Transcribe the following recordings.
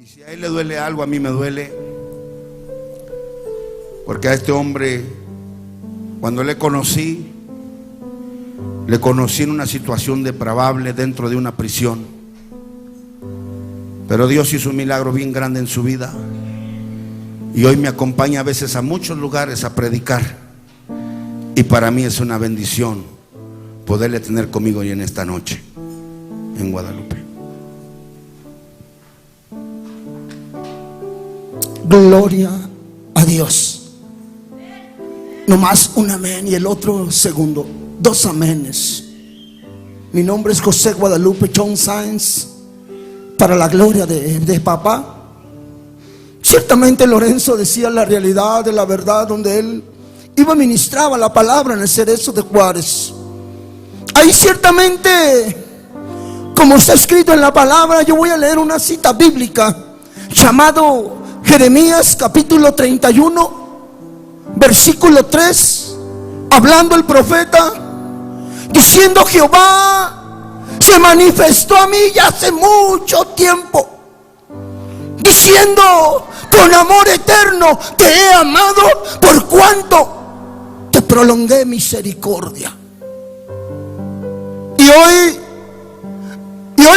Y si a él le duele algo, a mí me duele. Porque a este hombre, cuando le conocí en una situación depravable dentro de una prisión. Pero Dios hizo un milagro bien grande en su vida. Y hoy me acompaña a veces a muchos lugares a predicar. Y para mí es una bendición poderle tener conmigo hoy en esta noche en Guadalupe. Gloria a Dios. Nomás un amén y el otro segundo. Dos amenes. Mi nombre es José Guadalupe John Sáenz. Para la gloria de papá. Ciertamente Lorenzo decía la realidad de la verdad, donde él iba a ministraba la palabra en el Cerezo de Juárez. Ahí ciertamente, como está escrito en la palabra, yo voy a leer una cita bíblica llamado Jeremías capítulo 31 versículo 3, hablando el profeta, diciendo: Jehová se manifestó a mí ya hace mucho tiempo, diciendo: con amor eterno te he amado, por cuanto te prolongué misericordia. Y hoy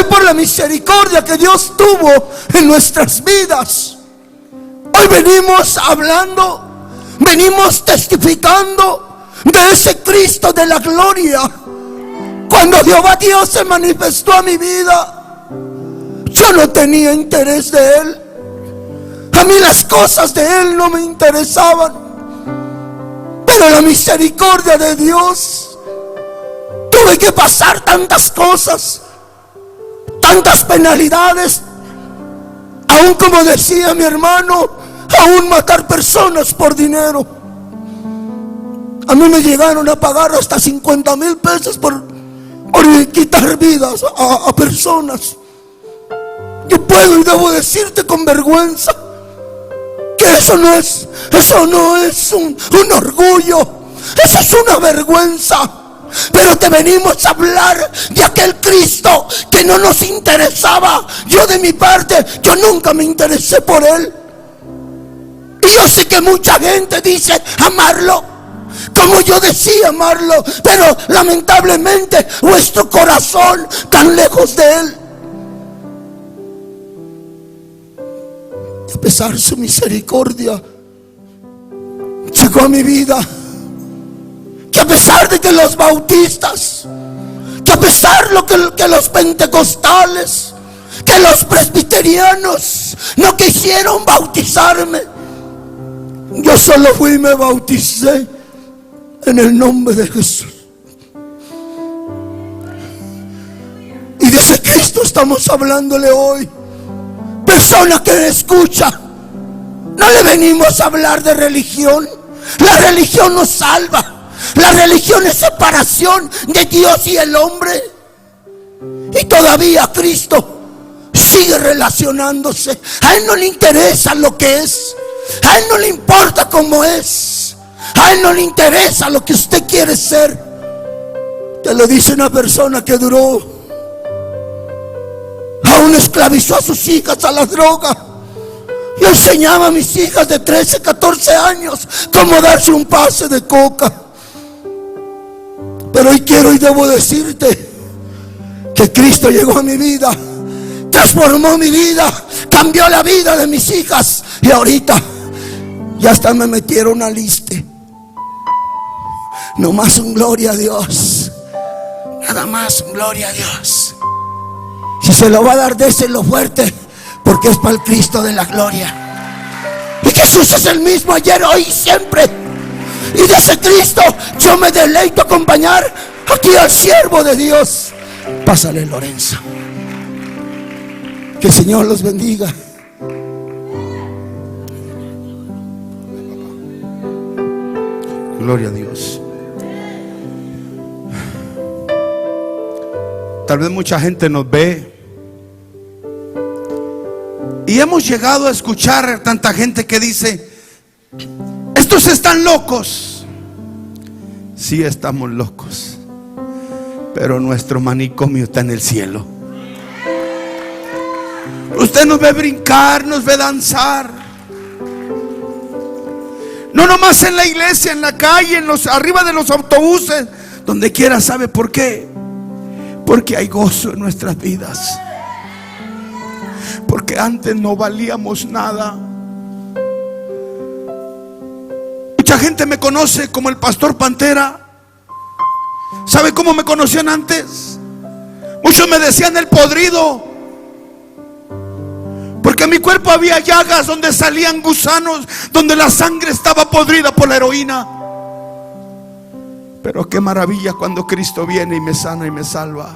por la misericordia que Dios tuvo en nuestras vidas, hoy venimos hablando, venimos testificando de ese Cristo de la gloria. Cuando Jehová Dios se manifestó a mi vida, yo no tenía interés de Él. A mí las cosas de Él no me interesaban. Pero la misericordia de Dios, tuve que pasar tantas cosas, tantas penalidades, aún como decía mi hermano, aún matar personas por dinero. A mí me llegaron a pagar hasta 50,000 pesos por quitar vidas a personas. Yo puedo y debo decirte con vergüenza que eso no es un orgullo, eso es una vergüenza. Pero te venimos a hablar de aquel Cristo que no nos interesaba. Yo de mi parte, yo nunca me interesé por Él. Y yo sé que mucha gente dice amarlo, como yo decía amarlo, pero lamentablemente nuestro corazón tan lejos de Él. Y a pesar de su misericordia, llegó a mi vida. Que a pesar de que los bautistas, que a pesar de que los pentecostales, que los presbiterianos no quisieron bautizarme, yo solo fui y me bauticé en el nombre de Jesús. Y de ese Cristo estamos hablándole hoy. Persona que me escucha, no le venimos a hablar de religión. La religión nos salva. La religión es separación de Dios y el hombre. Y todavía Cristo sigue relacionándose. A Él no le interesa lo que es. A Él no le importa cómo es. A Él no le interesa lo que usted quiere ser. Te lo dice una persona que duró, aún esclavizó a sus hijas a la droga. Yo enseñaba a mis hijas de 13, 14 años cómo darse un pase de coca. Pero hoy quiero y debo decirte que Cristo llegó a mi vida, transformó mi vida, cambió la vida de mis hijas. Y ahorita ya hasta me metieron al liste. No más un gloria a Dios. Nada más un gloria a Dios. Si se lo va a dar, déselo fuerte, porque es para el Cristo de la gloria. Y Jesús es el mismo ayer, hoy y siempre. Y de ese Cristo yo me deleito acompañar aquí al siervo de Dios. Pásale, Lorenzo. Que el Señor los bendiga. Gloria a Dios. Tal vez mucha gente nos ve y hemos llegado a escuchar tanta gente que dice: estos están locos. Sí, estamos locos, pero nuestro manicomio está en el cielo. Usted nos ve brincar, nos ve danzar. No nomás en la iglesia, en la calle, arriba de los autobuses, donde quiera. ¿Sabe por qué? Porque hay gozo en nuestras vidas. Porque antes no valíamos nada. Mucha gente me conoce como el pastor Pantera. ¿Sabe cómo me conocían antes? Muchos me decían el podrido, porque en mi cuerpo había llagas donde salían gusanos, donde la sangre estaba podrida por la heroína. Pero qué maravilla cuando Cristo viene y me sana y me salva.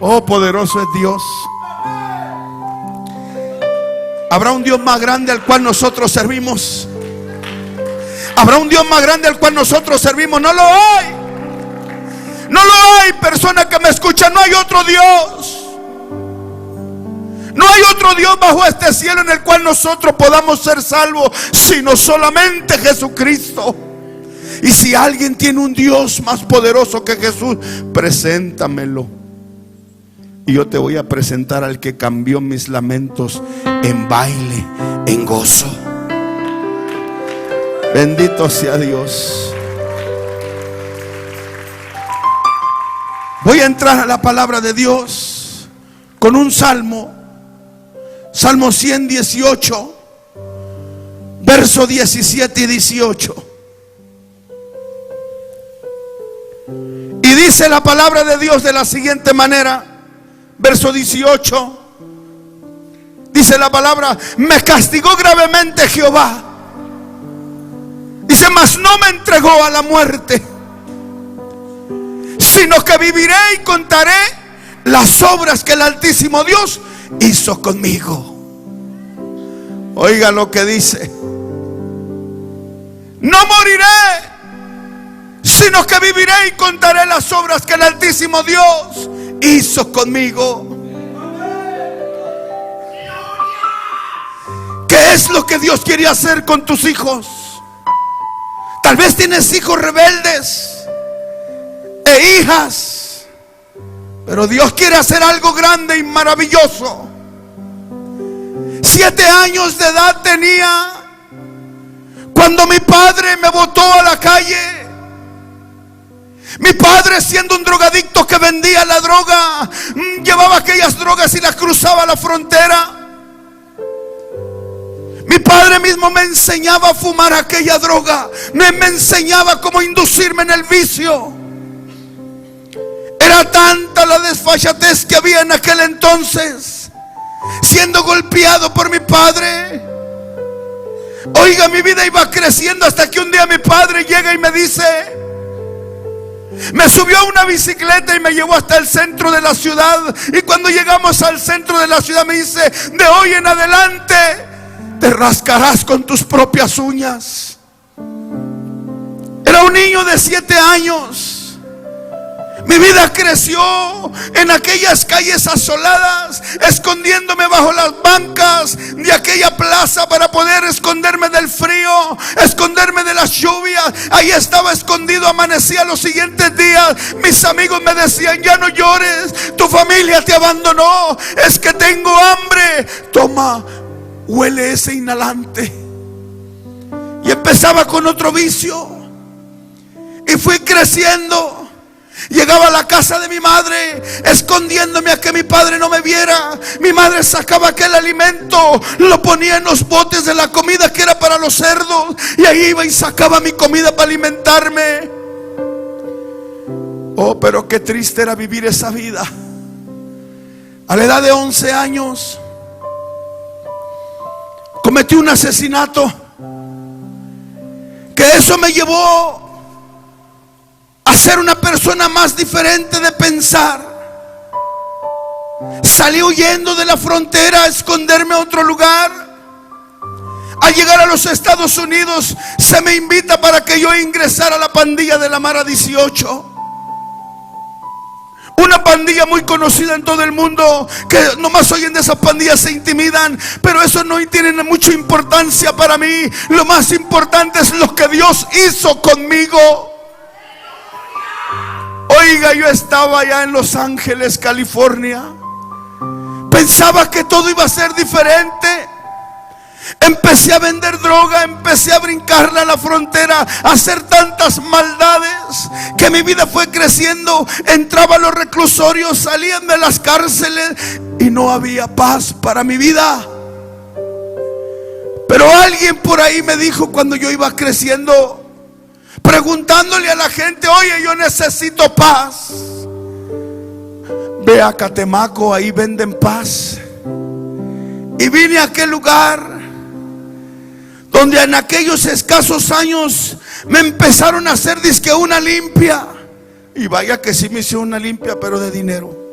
Oh, poderoso es Dios. ¿Habrá un Dios más grande al cual nosotros servimos? ¿Habrá un Dios más grande al cual nosotros servimos? No lo hay. No lo hay, persona que me escucha. No hay otro Dios. No hay otro Dios bajo este cielo en el cual nosotros podamos ser salvos, sino solamente Jesucristo. Y si alguien tiene un Dios más poderoso que Jesús, preséntamelo. Y yo te voy a presentar al que cambió mis lamentos en baile, en gozo. Bendito sea Dios. Voy a entrar a la palabra de Dios con un salmo. Salmo 118, verso 17 y 18. Y dice la palabra de Dios de la siguiente manera. Verso 18. Dice la palabra: me castigó gravemente Jehová. Dice: mas no me entregó a la muerte, sino que viviré y contaré las obras que el Altísimo Dios hizo conmigo. Oiga lo que dice: no moriré, sino que viviré y contaré las obras que el Altísimo Dios hizo conmigo. ¿Qué es lo que Dios quiere hacer con tus hijos? Tal vez tienes hijos rebeldes e hijas, pero Dios quiere hacer algo grande y maravilloso. 7 años de edad tenía cuando mi padre me botó a la calle. Mi padre, siendo un drogadicto que vendía la droga, llevaba aquellas drogas y las cruzaba a la frontera. Mi padre mismo me enseñaba a fumar aquella droga. Me enseñaba cómo inducirme en el vicio. Era tanta la desfachatez que había en aquel entonces, siendo golpeado por mi padre. Oiga, mi vida iba creciendo hasta que un día mi padre llega y me dice, me subió a una bicicleta y me llevó hasta el centro de la ciudad. Y cuando llegamos al centro de la ciudad me dice: de hoy en adelante te rascarás con tus propias uñas. Era un niño de 7 años. Mi vida creció en aquellas calles asoladas, escondiéndome bajo las bancas de aquella plaza para poder esconderme del frío, esconderme de las lluvias. Ahí estaba escondido, amanecía los siguientes días. Mis amigos me decían: ya no llores, tu familia te abandonó, es que tengo hambre. Toma, huele ese inhalante. Y empezaba con otro vicio y fui creciendo. Llegaba a la casa de mi madre escondiéndome a que mi padre no me viera. Mi madre sacaba aquel alimento, lo ponía en los botes de la comida que era para los cerdos, y ahí iba y sacaba mi comida para alimentarme. Oh, pero qué triste era vivir esa vida. A la edad de 11 años cometí un asesinato, que eso me llevó a ser una persona más diferente de pensar. Salí huyendo de la frontera a esconderme a otro lugar. Al llegar a los Estados Unidos se me invita para que yo ingresara a la pandilla de la Mara 18. Una pandilla muy conocida en todo el mundo, que nomás oyen de esas pandillas se intimidan, pero eso no tiene mucha importancia para mí. Lo más importante es lo que Dios hizo conmigo. Oiga, yo estaba allá en Los Ángeles, California, Pensaba que todo iba a ser diferente. Empecé a vender droga, empecé a brincarla a la frontera, a hacer tantas maldades que mi vida fue creciendo. Entraba a los reclusorios, salían de las cárceles y no había paz para mi vida. Pero alguien por ahí me dijo cuando yo iba creciendo, preguntándole a la gente: oye, yo necesito paz. Ve a Catemaco, ahí venden paz. Y vine a aquel lugar donde en aquellos escasos años me empezaron a hacer dizque una limpia. Y vaya que sí me hice una limpia, pero de dinero.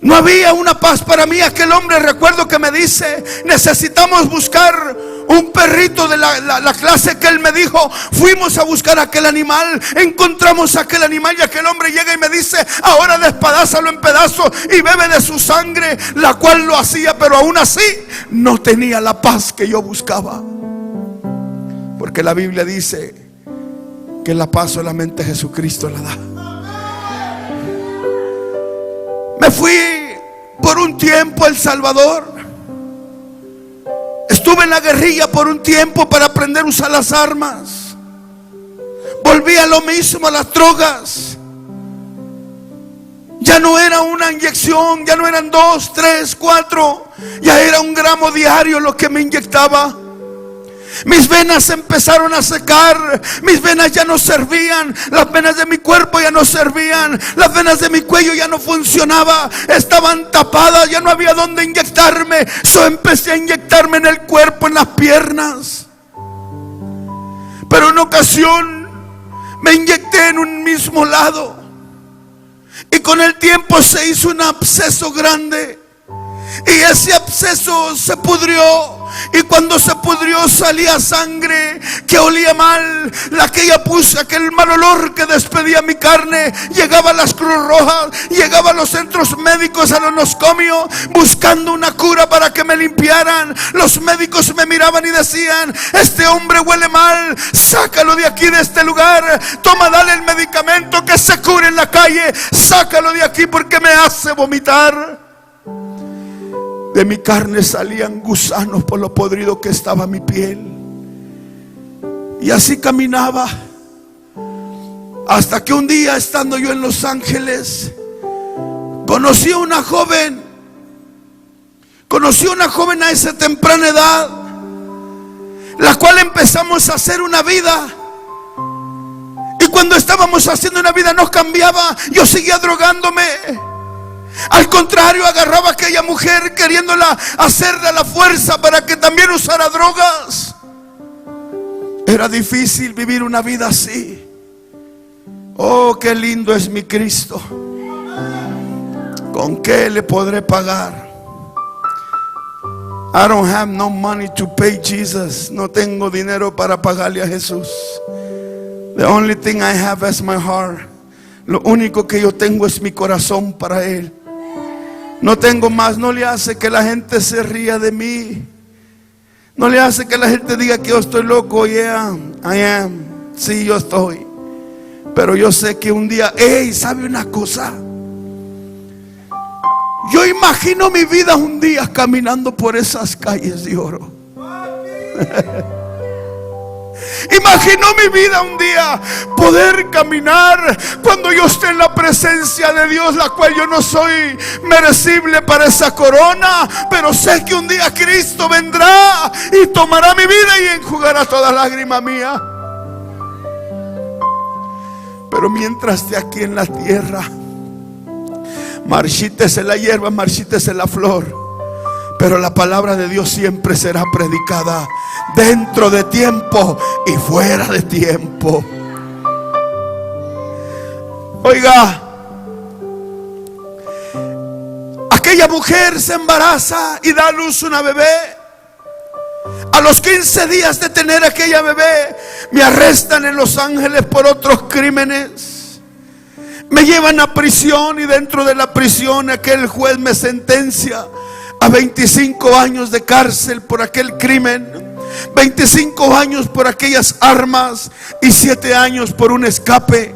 No había una paz para mí. Aquel hombre, recuerdo que me dice: necesitamos buscar un perrito de la clase que él me dijo. Fuimos a buscar aquel animal, encontramos aquel animal y aquel hombre llega y me dice: ahora despedázalo en pedazos y bebe de su sangre, la cual lo hacía, pero aún así no tenía la paz que yo buscaba. Porque la Biblia dice que la paz solamente Jesucristo la da. Me fui por un tiempo a El Salvador. Estuve en la guerrilla por un tiempo para aprender a usar las armas. Volví a lo mismo, a las drogas. Ya no era una inyección, ya no eran 2, 3, 4. Ya era 1 gramo diario lo que me inyectaba. Mis venas empezaron a secar. Mis venas ya no servían. Las venas de mi cuerpo ya no servían. Las venas de mi cuello ya no funcionaban. Estaban tapadas, ya no había dónde inyectarme. Yo empecé a inyectarme en el cuerpo, en las piernas. Pero en ocasión me inyecté en un mismo lado. Y con el tiempo se hizo un absceso grande. Y ese absceso se pudrió. Y cuando se pudrió salía sangre que olía mal. Aquella pus, aquel mal olor que despedía mi carne. Llegaba a las Cruz Rojas, llegaba a los centros médicos, a los nosocomios, buscando una cura para que me limpiaran. Los médicos me miraban y decían: este hombre huele mal, sácalo de aquí, de este lugar. Toma, dale el medicamento, que se cure en la calle. Sácalo de aquí porque me hace vomitar. De mi carne salían gusanos por lo podrido que estaba mi piel. Y así caminaba. Hasta que un día, estando yo en Los Ángeles, conocí a una joven. Conocí a una joven a esa temprana edad, la cual empezamos a hacer una vida. Y cuando estábamos haciendo una vida no cambiaba. Yo seguía drogándome. Al contrario, agarraba a aquella mujer queriéndola hacer de la fuerza para que también usara drogas. Era difícil vivir una vida así. Oh, qué lindo es mi Cristo. ¿Con qué le podré pagar? I don't have no money to pay Jesus. No tengo dinero para pagarle a Jesús. The only thing I have is my heart. Lo único que yo tengo es mi corazón para Él. No tengo más. No le hace que la gente se ría de mí. No le hace que la gente diga que yo estoy loco. Yeah, I am. Sí, yo estoy. Pero yo sé que un día, ¿sabe una cosa? Yo imagino mi vida un día caminando por esas calles de oro. Imagino mi vida un día poder caminar cuando yo esté en la presencia de Dios, la cual yo no soy merecible para esa corona, pero sé que un día Cristo vendrá y tomará mi vida y enjugará toda lágrima mía. Pero mientras esté aquí en la tierra, marchítese la hierba, marchítese la flor, pero la palabra de Dios siempre será predicada dentro de tiempo y fuera de tiempo. Oiga, aquella mujer se embaraza y da a luz una bebé. A los 15 días de tener aquella bebé, me arrestan en Los Ángeles por otros crímenes. Me llevan a prisión y dentro de la prisión aquel juez me sentencia a 25 años de cárcel por aquel crimen, 25 años por aquellas armas y 7 años por un escape.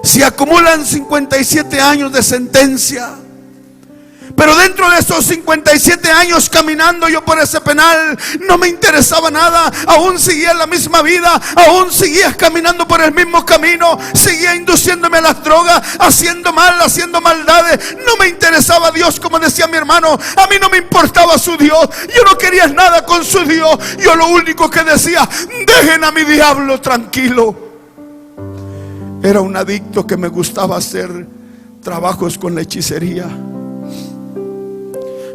Se acumulan 57 años de sentencia. Pero dentro de esos 57 años caminando yo por ese penal, no me interesaba nada. Aún seguía la misma vida, aún seguía caminando por el mismo camino, seguía induciéndome a las drogas, haciendo mal, haciendo maldades. No me interesaba Dios, como decía mi hermano. A mí no me importaba su Dios. Yo no quería nada con su Dios. Yo lo único que decía: dejen a mi diablo tranquilo. Era un adicto que me gustaba hacer trabajos con la hechicería,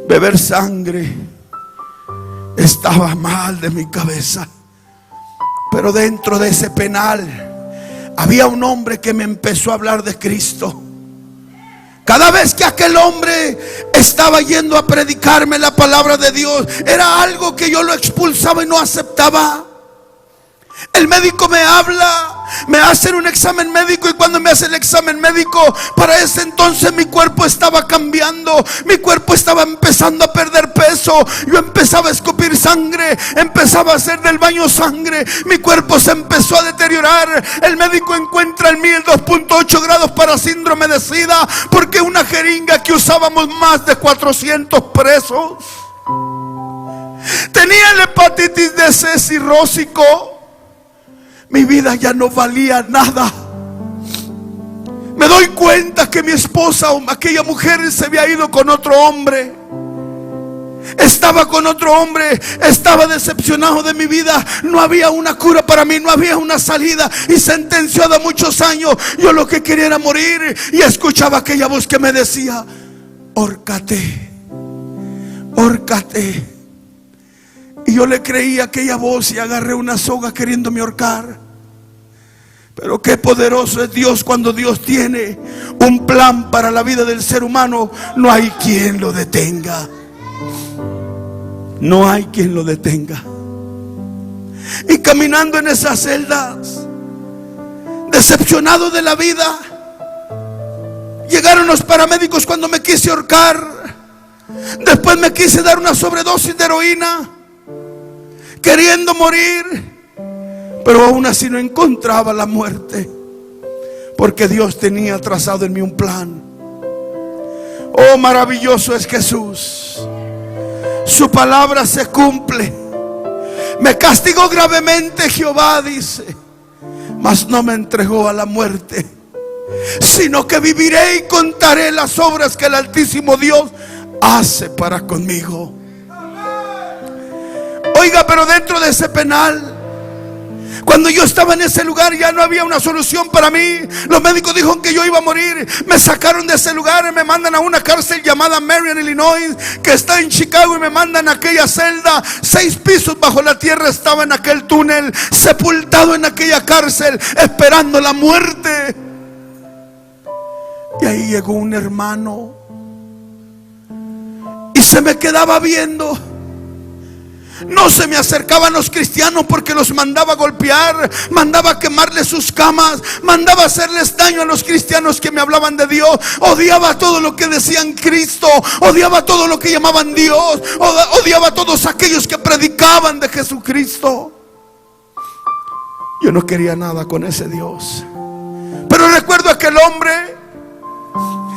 beber sangre. Estaba mal de mi cabeza. Pero dentro de ese penal había un hombre que me empezó a hablar de Cristo. Cada vez que aquel hombre estaba yendo a predicarme la palabra de Dios, era algo que yo lo expulsaba y no aceptaba. El médico me habla, me hacen un examen médico, y cuando me hace el examen médico, para ese entonces mi cuerpo estaba cambiando, mi cuerpo estaba empezando a perder peso. Yo empezaba a escupir sangre, empezaba a hacer del baño sangre, mi cuerpo se empezó a deteriorar. El médico encuentra en mí el 2.8 grados para síndrome de SIDA, porque una jeringa que usábamos más de 400 presos. Tenía la hepatitis de C cirrósico. Mi vida ya no valía nada. Me doy cuenta que mi esposa, o aquella mujer, se había ido con otro hombre. Estaba con otro hombre. Estaba decepcionado de mi vida. No había una cura para mí, no había una salida. Y sentenciado a muchos años. Yo lo que quería era morir. Y escuchaba aquella voz que me decía: hórcate, hórcate. Y yo le creí a aquella voz y agarré una soga queriéndome ahorcar. Pero qué poderoso es Dios cuando Dios tiene un plan para la vida del ser humano. No hay quien lo detenga. No hay quien lo detenga. Y caminando en esas celdas, decepcionado de la vida, llegaron los paramédicos cuando me quise ahorcar. Después me quise dar una sobredosis de heroína, queriendo morir. Pero aún así no encontraba la muerte, porque Dios tenía trazado en mí un plan. Oh, maravilloso es Jesús. Su palabra se cumple. Me castigó gravemente Jehová, dice, mas no me entregó a la muerte, sino que viviré y contaré las obras que el Altísimo Dios hace para conmigo. Oiga, pero dentro de ese penal, cuando yo estaba en ese lugar, ya no había una solución para mí. Los médicos dijeron que yo iba a morir. Me sacaron de ese lugar y me mandan a una cárcel llamada Marion, Illinois, que está en Chicago, y me mandan a aquella celda. 6 pisos bajo la tierra estaba en aquel túnel, sepultado en aquella cárcel, esperando la muerte. Y ahí llegó un hermano y se me quedaba viendo. No se me acercaban los cristianos porque los mandaba a golpear, mandaba a quemarles sus camas, mandaba a hacerles daño a los cristianos que me hablaban de Dios. Odiaba todo lo que decían Cristo, odiaba todo lo que llamaban Dios, odiaba a todos aquellos que predicaban de Jesucristo. Yo no quería nada con ese Dios. Pero recuerdo a aquel hombre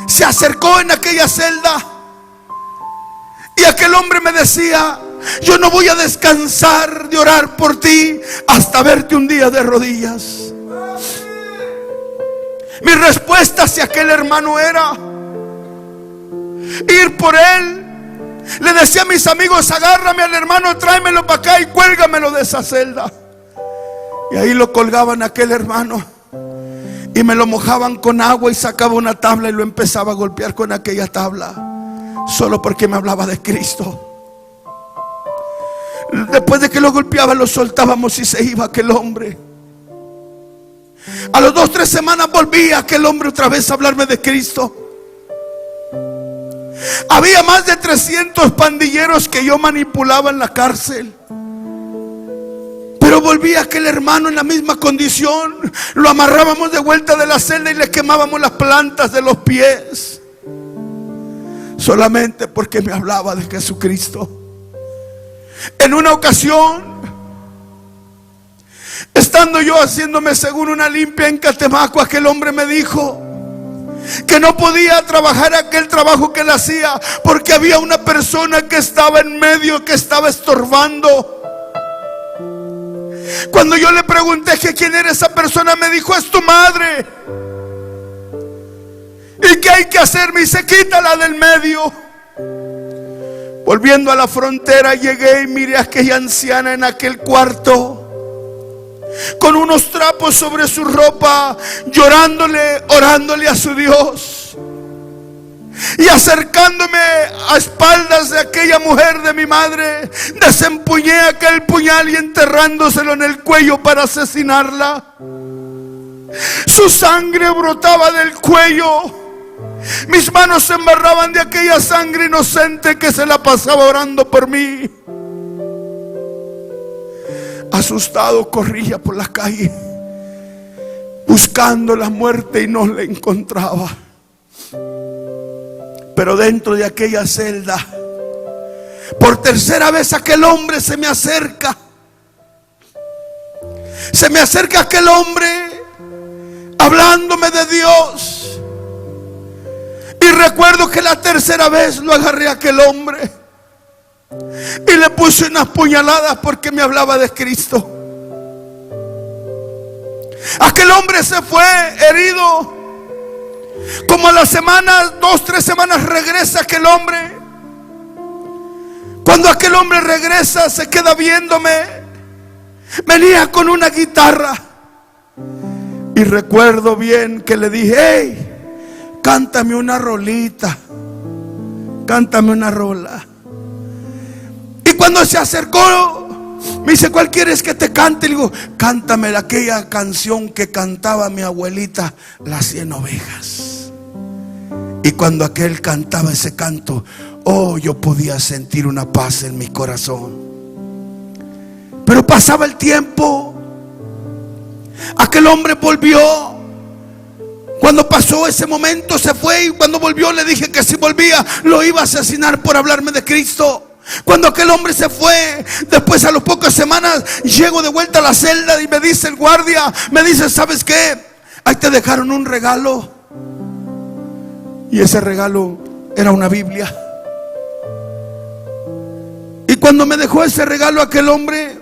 se acercó en aquella celda, y aquel hombre me decía: yo no voy a descansar de orar por ti hasta verte un día de rodillas. Mi respuesta hacia aquel hermano era ir por él. Le decía a mis amigos: agárrame al hermano, tráemelo para acá y cuélgamelo de esa celda. Y ahí lo colgaban a aquel hermano y me lo mojaban con agua, y sacaba una tabla y lo empezaba a golpear con aquella tabla, solo porque me hablaba de Cristo. Después de que lo golpeaba, lo soltábamos y se iba aquel hombre. A las 2-3 semanas volvía aquel hombre otra vez a hablarme de Cristo. Había más de 300 pandilleros que yo manipulaba en la cárcel. Pero volvía aquel hermano en la misma condición. Lo amarrábamos de vuelta de la celda y le quemábamos las plantas de los pies, solamente porque me hablaba de Jesucristo. En una ocasión Estando yo haciéndome según una limpia en Catemaco, aquel hombre me dijo que no podía trabajar aquel trabajo que él hacía porque había una persona que estaba en medio, que estaba estorbando. Cuando yo le pregunté que quién era esa persona, me dijo: es tu madre. ¿Y qué hay que hacer? Me dice: quítala del medio. Volviendo a la frontera, llegué y miré a aquella anciana en aquel cuarto, con unos trapos sobre su ropa, llorándole, orándole a su Dios. Y acercándome a espaldas de aquella mujer, de mi madre, desempuñé aquel puñal y enterrándoselo en el cuello para asesinarla. Su sangre brotaba del cuello. Mis manos se embarraban de aquella sangre inocente que se la pasaba orando por mí. Asustado corría por la calle buscando la muerte y no la encontraba. Pero dentro de aquella celda, por tercera vez aquel hombre se me acerca. Se me acerca aquel hombre hablándome de Dios. Y recuerdo que la tercera vez lo agarré a aquel hombre y le puse unas puñaladas porque me hablaba de Cristo. Aquel hombre se fue herido. Como a las semanas, 2, 3 semanas, regresa aquel hombre. Cuando aquel hombre regresa, se queda viéndome. Venía con una guitarra. Y recuerdo bien que le dije: hey, cántame una rolita, cántame una rola. Y cuando se acercó, me dice: ¿cuál quieres que te cante? Le digo: cántame aquella canción que cantaba mi abuelita, Las 100 ovejas. Y cuando aquel cantaba ese canto, oh, yo podía sentir una paz en mi corazón. Pero pasaba el tiempo. Aquel hombre volvió. Cuando pasó ese momento se fue, y cuando volvió le dije que si volvía lo iba a asesinar por hablarme de Cristo. Cuando aquel hombre se fue, después a las pocas semanas llego de vuelta a la celda y me dice el guardia, me dice: ¿sabes qué? Ahí te dejaron un regalo. Y ese regalo era una Biblia. Y cuando me dejó ese regalo aquel hombre,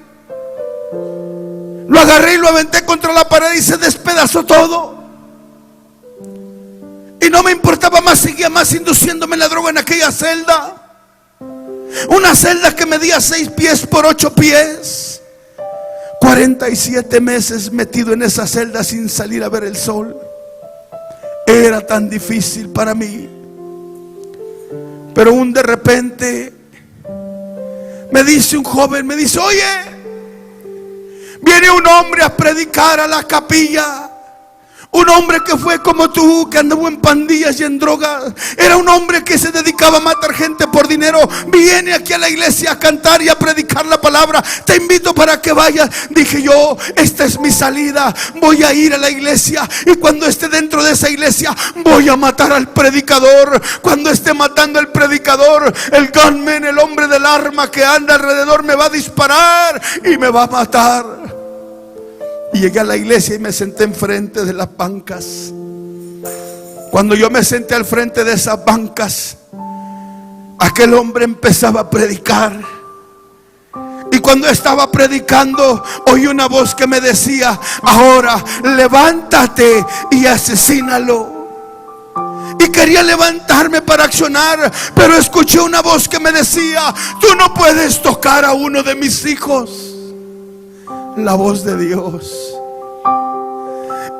lo agarré y lo aventé contra la pared y se despedazó todo. Y no me importaba más, seguía más induciéndome la droga en aquella celda. Una celda que medía 6 pies por 8 pies. 47 meses metido en esa celda sin salir a ver el sol. Era tan difícil para mí. Pero de repente me dice un joven, me dice: oye, viene un hombre a predicar a la capilla. Un hombre que fue como tú, que andaba en pandillas y en drogas. Era un hombre que se dedicaba a matar gente por dinero. Viene aquí a la iglesia a cantar y a predicar la palabra. Te invito para que vayas. Dije yo: esta es mi salida. Voy a ir a la iglesia. Y cuando esté dentro de esa iglesia, voy a matar al predicador. Cuando esté matando al predicador, el gunman, el hombre del arma que anda alrededor, me va a disparar y me va a matar. Y llegué a la iglesia y me senté enfrente de las bancas. Cuando yo me senté al frente de esas bancas, aquel hombre empezaba a predicar. Y cuando estaba predicando, oí una voz que me decía: ahora levántate y asesínalo. Y quería levantarme para accionar, pero escuché una voz que me decía: tú no puedes tocar a uno de mis hijos. La voz de Dios.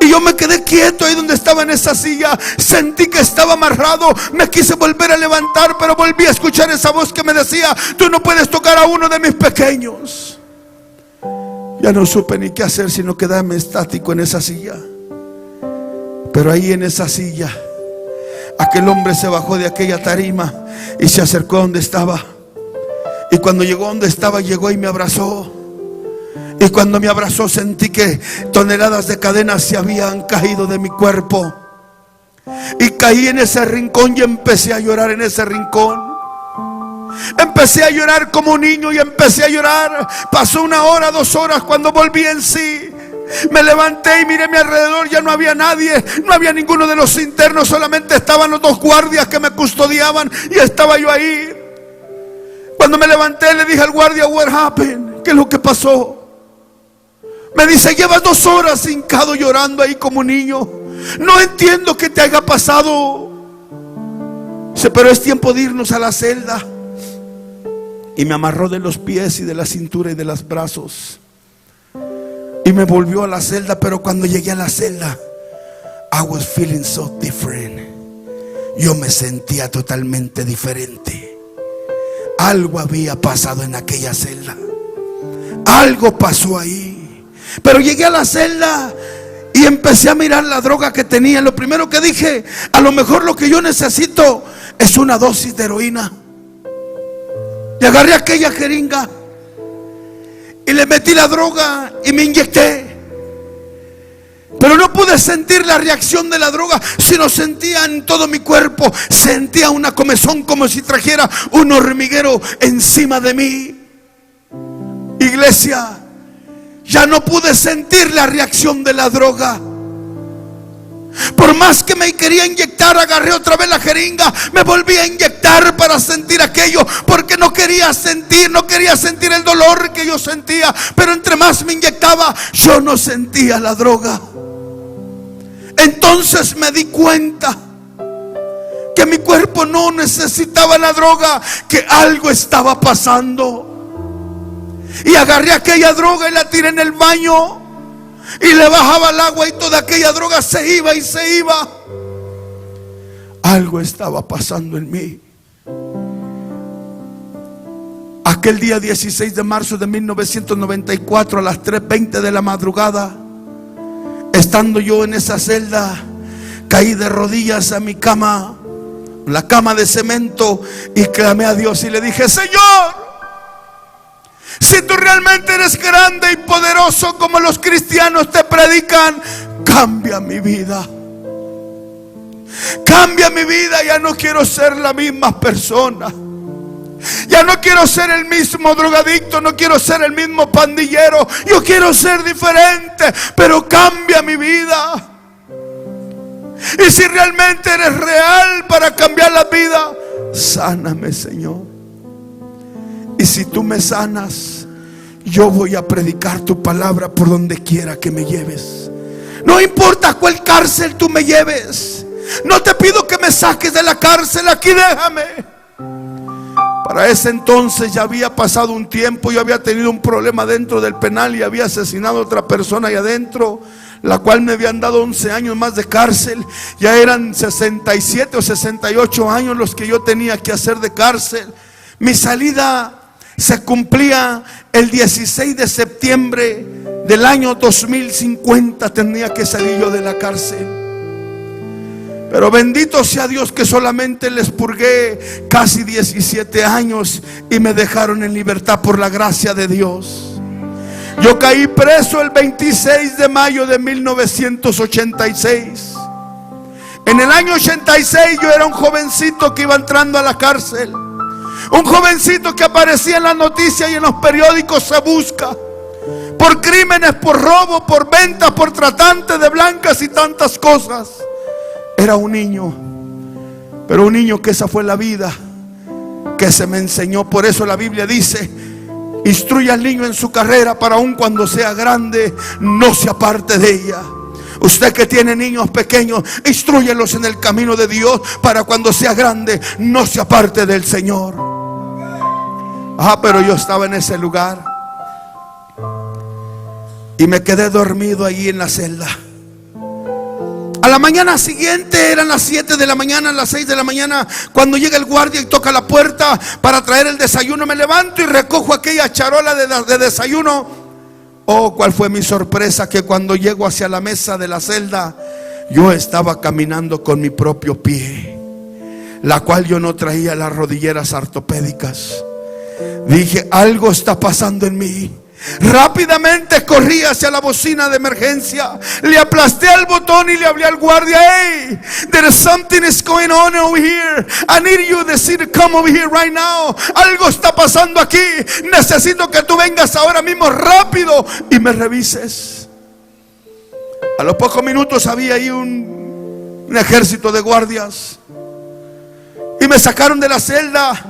Y yo me quedé quieto ahí donde estaba en esa silla. Sentí que estaba amarrado. Me quise volver a levantar, pero volví a escuchar esa voz que me decía: tú no puedes tocar a uno de mis pequeños. Ya no supe ni qué hacer, sino quedarme estático en esa silla. Pero ahí en esa silla, aquel hombre se bajó de aquella tarima y se acercó a donde estaba. Y cuando llegó a donde estaba, llegó y me abrazó. Y cuando me abrazó, sentí que toneladas de cadenas se habían caído de mi cuerpo. Y caí en ese rincón y empecé a llorar en ese rincón. Empecé a llorar como un niño y empecé a llorar. Pasó 1 hora, 2 horas. Cuando volví en sí, me levanté y miré a mi alrededor. Ya no había nadie, no había ninguno de los internos. Solamente estaban los 2 guardias que me custodiaban y estaba yo ahí. Cuando me levanté le dije al guardia: "What happened? ¿Qué es lo que pasó?" Me dice: "Llevas 2 horas hincado llorando ahí como un niño. No entiendo qué te haya pasado." Dice: "Pero es tiempo de irnos a la celda." Y me amarró de los pies y de la cintura y de los brazos y me volvió a la celda. Pero cuando llegué a la celda, I was feeling so different. Yo me sentía totalmente diferente. Algo había pasado en aquella celda. Algo pasó ahí. Pero llegué a la celda y empecé a mirar la droga que tenía. Lo primero que dije: a lo mejor lo que yo necesito es una dosis de heroína. Y agarré aquella jeringa y le metí la droga y me inyecté. Pero no pude sentir la reacción de la droga, sino sentía en todo mi cuerpo, sentía una comezón como si trajera un hormiguero encima de mí. Iglesia, ya no pude sentir la reacción de la droga. Por más que me quería inyectar, agarré otra vez la jeringa, me volví a inyectar para sentir aquello, porque no quería sentir el dolor que yo sentía. Pero entre más me inyectaba, yo no sentía la droga. Entonces me di cuenta que mi cuerpo no necesitaba la droga, que algo estaba pasando. Y agarré aquella droga y la tiré en el baño. Y le bajaba el agua y toda aquella droga se iba y se iba. Algo estaba pasando en mí. Aquel día 16 de marzo de 1994 a las 3:20 de la madrugada, estando yo en esa celda, caí de rodillas a mi cama, la cama de cemento, y clamé a Dios y le dije: "Señor, si tú realmente eres grande y poderoso como los cristianos te predican, cambia mi vida. Cambia mi vida. Ya no quiero ser la misma persona. Ya no quiero ser el mismo drogadicto. No quiero ser el mismo pandillero. Yo quiero ser diferente, pero cambia mi vida. Y si realmente eres real para cambiar la vida, sáname, Señor. Y si tú me sanas, yo voy a predicar tu palabra por donde quiera que me lleves. No importa a cuál cárcel tú me lleves. No te pido que me saques de la cárcel, aquí déjame." Para ese entonces ya había pasado un tiempo. Yo había tenido un problema dentro del penal y había asesinado a otra persona ahí adentro, la cual me habían dado 11 años más de cárcel. Ya eran 67 o 68 años los que yo tenía que hacer de cárcel. Mi salida se cumplía el 16 de septiembre del año 2050. Tenía que salir yo de la cárcel. Pero bendito sea Dios que solamente les purgué casi 17 años y me dejaron en libertad por la gracia de Dios. Yo caí preso el 26 de mayo de 1986. En el año 86 yo era un jovencito que iba entrando a la cárcel. Un jovencito que aparecía en las noticias y en los periódicos: se busca por crímenes, por robo, por venta, por tratante de blancas y tantas cosas. Era un niño, pero un niño que esa fue la vida que se me enseñó. Por eso la Biblia dice: instruye al niño en su carrera, para aun cuando sea grande no se aparte de ella. Usted que tiene niños pequeños, instrúyelos en el camino de Dios, para cuando sea grande no se aparte del Señor. Pero yo estaba en ese lugar y me quedé dormido allí en la celda. A la mañana siguiente, eran las 7 de la mañana, las 6 de la mañana, cuando llega el guardia y toca la puerta para traer el desayuno. Me levanto y recojo aquella charola de desayuno. Oh, cuál fue mi sorpresa, que cuando llego hacia la mesa de la celda, yo estaba caminando con mi propio pie, la cual yo no traía las rodilleras ortopédicas. Dije: algo está pasando en mí. Rápidamente corrí hacia la bocina de emergencia, le aplasté el botón y le hablé al guardia: hey, there is something is going on over here. I need you to come over here right now. Algo está pasando aquí. Necesito que tú vengas ahora mismo rápido y me revises. A los pocos minutos había ahí un ejército de guardias y me sacaron de la celda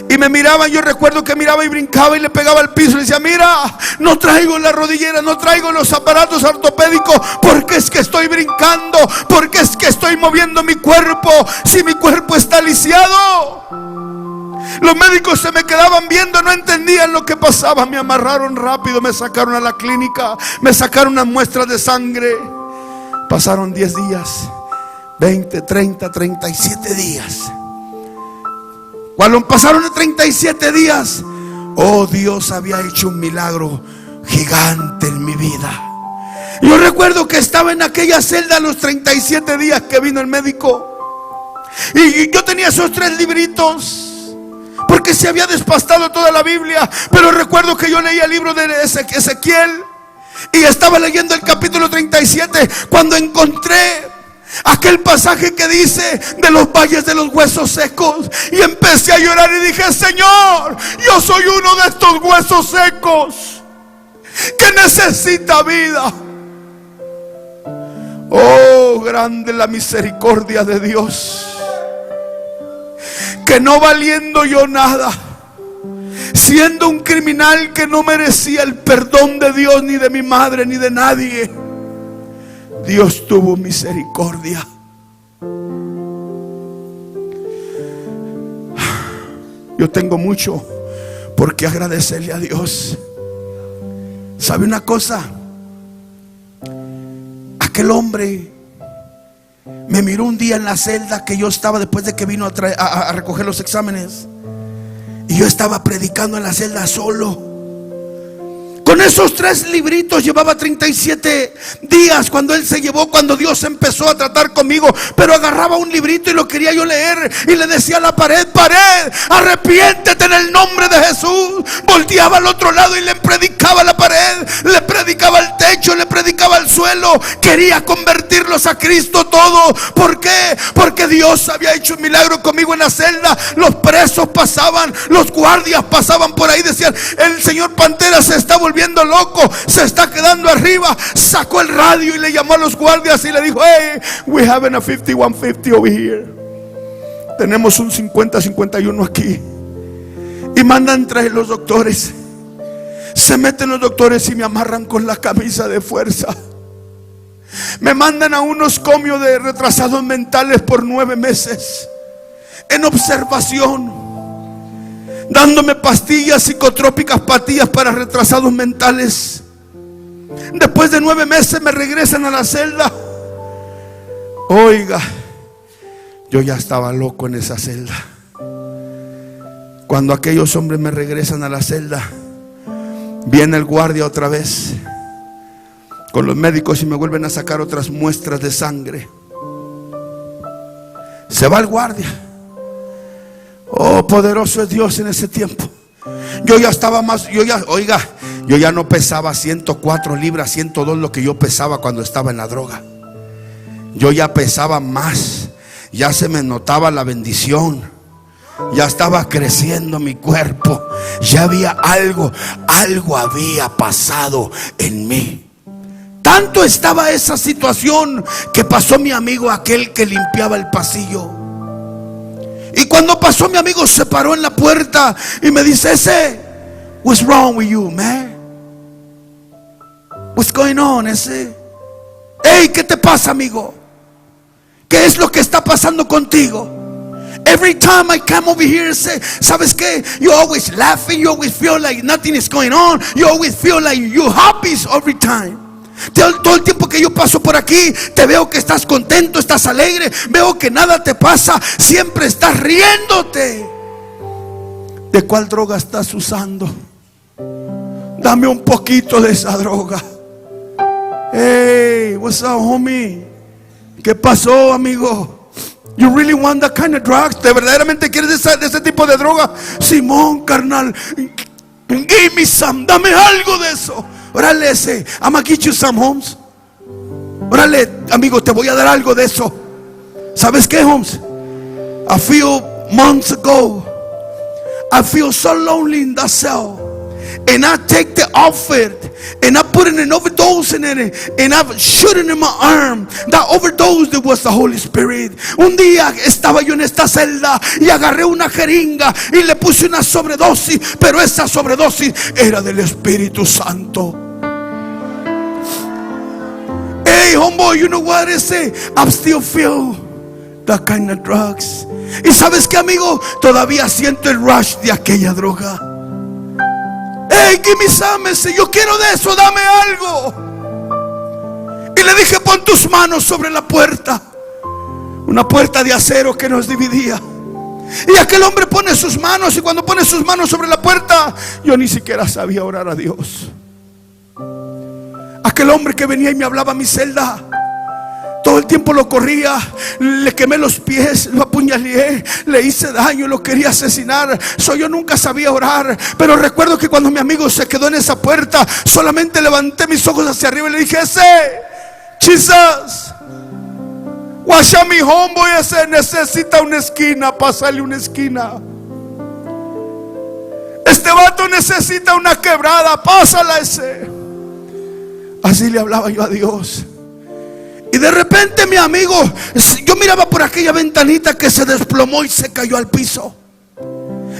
y me miraban. Yo recuerdo que miraba y brincaba y le pegaba al piso y decía: mira, no traigo la rodillera, no traigo los aparatos ortopédicos, porque es que estoy brincando, porque es que estoy moviendo mi cuerpo, si mi cuerpo está lisiado. Los médicos se me quedaban viendo, no entendían lo que pasaba. Me amarraron rápido, me sacaron a la clínica, me sacaron unas muestras de sangre. Pasaron 10 días, 20, 30, 37 días. Cuando pasaron de 37 días, oh, Dios había hecho un milagro gigante en mi vida. Yo recuerdo que estaba en aquella celda a los 37 días que vino el médico, y yo tenía esos 3 libritos porque se había despastado toda la Biblia. Pero recuerdo que yo leía el libro de Ezequiel y estaba leyendo el capítulo 37 cuando encontré aquel pasaje que dice de los valles de los huesos secos, y empecé a llorar y dije: Señor, yo soy uno de estos huesos secos que necesita vida. Oh, grande la misericordia de Dios, que no valiendo yo nada, siendo un criminal que no merecía el perdón de Dios, ni de mi madre, ni de nadie, Dios tuvo misericordia. Yo tengo mucho por qué agradecerle a Dios. ¿Sabe una cosa? Aquel hombre me miró un día en la celda que yo estaba, después de que vino a recoger los exámenes, y yo estaba predicando en la celda solo. Con esos 3 libritos llevaba 37 días cuando Él se llevó, cuando Dios empezó a tratar conmigo. Pero agarraba un librito y lo quería yo leer y le decía a la pared: pared, arrepiéntete en el nombre de Jesús. Volteaba al otro lado y le predicaba a la pared, le predicaba al techo, le predicaba al suelo. Quería convertirlos a Cristo todo. ¿Por qué? Porque Dios había hecho un milagro conmigo en la celda. Los presos pasaban, los guardias pasaban por ahí, decían: el señor Pantera se está volviendo loco, se está quedando arriba. Sacó el radio y le llamó a los guardias y le dijo: hey, we have a 5150 over here. Tenemos un 50-51 aquí. Y mandan traer los doctores. Se meten los doctores y me amarran con la camisa de fuerza. Me mandan a unos comios de retrasados mentales por 9 meses en observación, dándome pastillas psicotrópicas, pastillas para retrasados mentales. Después de 9 meses me regresan a la celda. Oiga, yo ya estaba loco en esa celda. Cuando aquellos hombres me regresan a la celda, viene el guardia otra vez con los médicos y me vuelven a sacar otras muestras de sangre. Se va el guardia. Oh, poderoso es Dios en ese tiempo. Yo ya estaba más, yo ya no pesaba 104 libras, 102 lo que yo pesaba cuando estaba en la droga. Yo ya pesaba más. Ya se me notaba la bendición. Ya estaba creciendo mi cuerpo. Ya había algo había pasado en mí. Tanto estaba esa situación que pasó mi amigo, aquel que limpiaba el pasillo. Y cuando pasó mi amigo, se paró en la puerta y me dice: ese, what's wrong with you, man? What's going on, ese? Hey, ¿qué te pasa, amigo? ¿Qué es lo que está pasando contigo? Every time I come over here, say, ¿sabes qué? You always laughing, you always feel like nothing is going on, you always feel like you're happy every time. Todo el tiempo que yo paso por aquí, te veo que estás contento, estás alegre, veo que nada te pasa, siempre estás riéndote. ¿De cuál droga estás usando? Dame un poquito de esa droga. Hey, what's up, homie? ¿Qué pasó, amigo? You really want that kind of drugs? ¿De verdaderamente quieres de ese tipo de droga? Simón, carnal, Give me some, dame algo de eso. Órale, ese, I'm gonna get you some, Holmes. Órale, amigo, te voy a dar algo de eso. ¿Sabes qué, Holmes? A few months ago, I feel so lonely in that cell, and I take the outfit and I put an overdose in it, and I shoot it in my arm. That overdose, that was the Holy Spirit. Un día estaba yo en esta celda y agarré una jeringa y le puse una sobredosis, pero esa sobredosis era del Espíritu Santo. Hey, homeboy, you know what I say? I'm still feel that kind of drugs. Y sabes qué, amigo, todavía siento el rush de aquella droga. Hey, give me some. Yo quiero de eso, dame algo. Y le dije, pon tus manos sobre la puerta. Una puerta de acero que nos dividía. Y aquel hombre pone sus manos, y cuando pone sus manos sobre la puerta, yo ni siquiera sabía orar a Dios. Aquel hombre que venía y me hablaba a mi celda, todo el tiempo lo corría, le quemé los pies, lo apuñalé, le hice daño, lo quería asesinar. Yo nunca sabía orar, pero recuerdo que cuando mi amigo se quedó en esa puerta, solamente levanté mis ojos hacia arriba y le dije, Jesus, watch out, mi homeboy, ese necesita una esquina, pásale una esquina. Este vato necesita una quebrada, pásala ese. Así le hablaba yo a Dios. Y de repente mi amigo, yo miraba por aquella ventanita que se desplomó y se cayó al piso.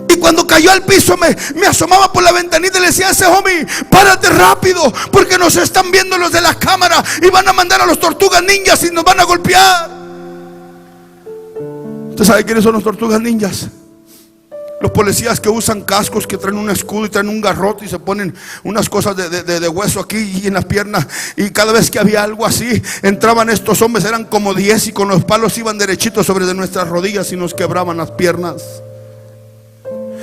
Y cuando cayó al piso me asomaba por la ventanita y le decía a ese homie, párate rápido, porque nos están viendo los de la cámara y van a mandar a los tortugas ninjas y nos van a golpear. ¿Usted sabe quiénes son los tortugas ninjas? Los policías que usan cascos, que traen un escudo y traen un garrote y se ponen unas cosas de hueso aquí y en las piernas. Y cada vez que había algo así, entraban estos hombres, eran como 10, y con los palos iban derechitos sobre de nuestras rodillas y nos quebraban las piernas.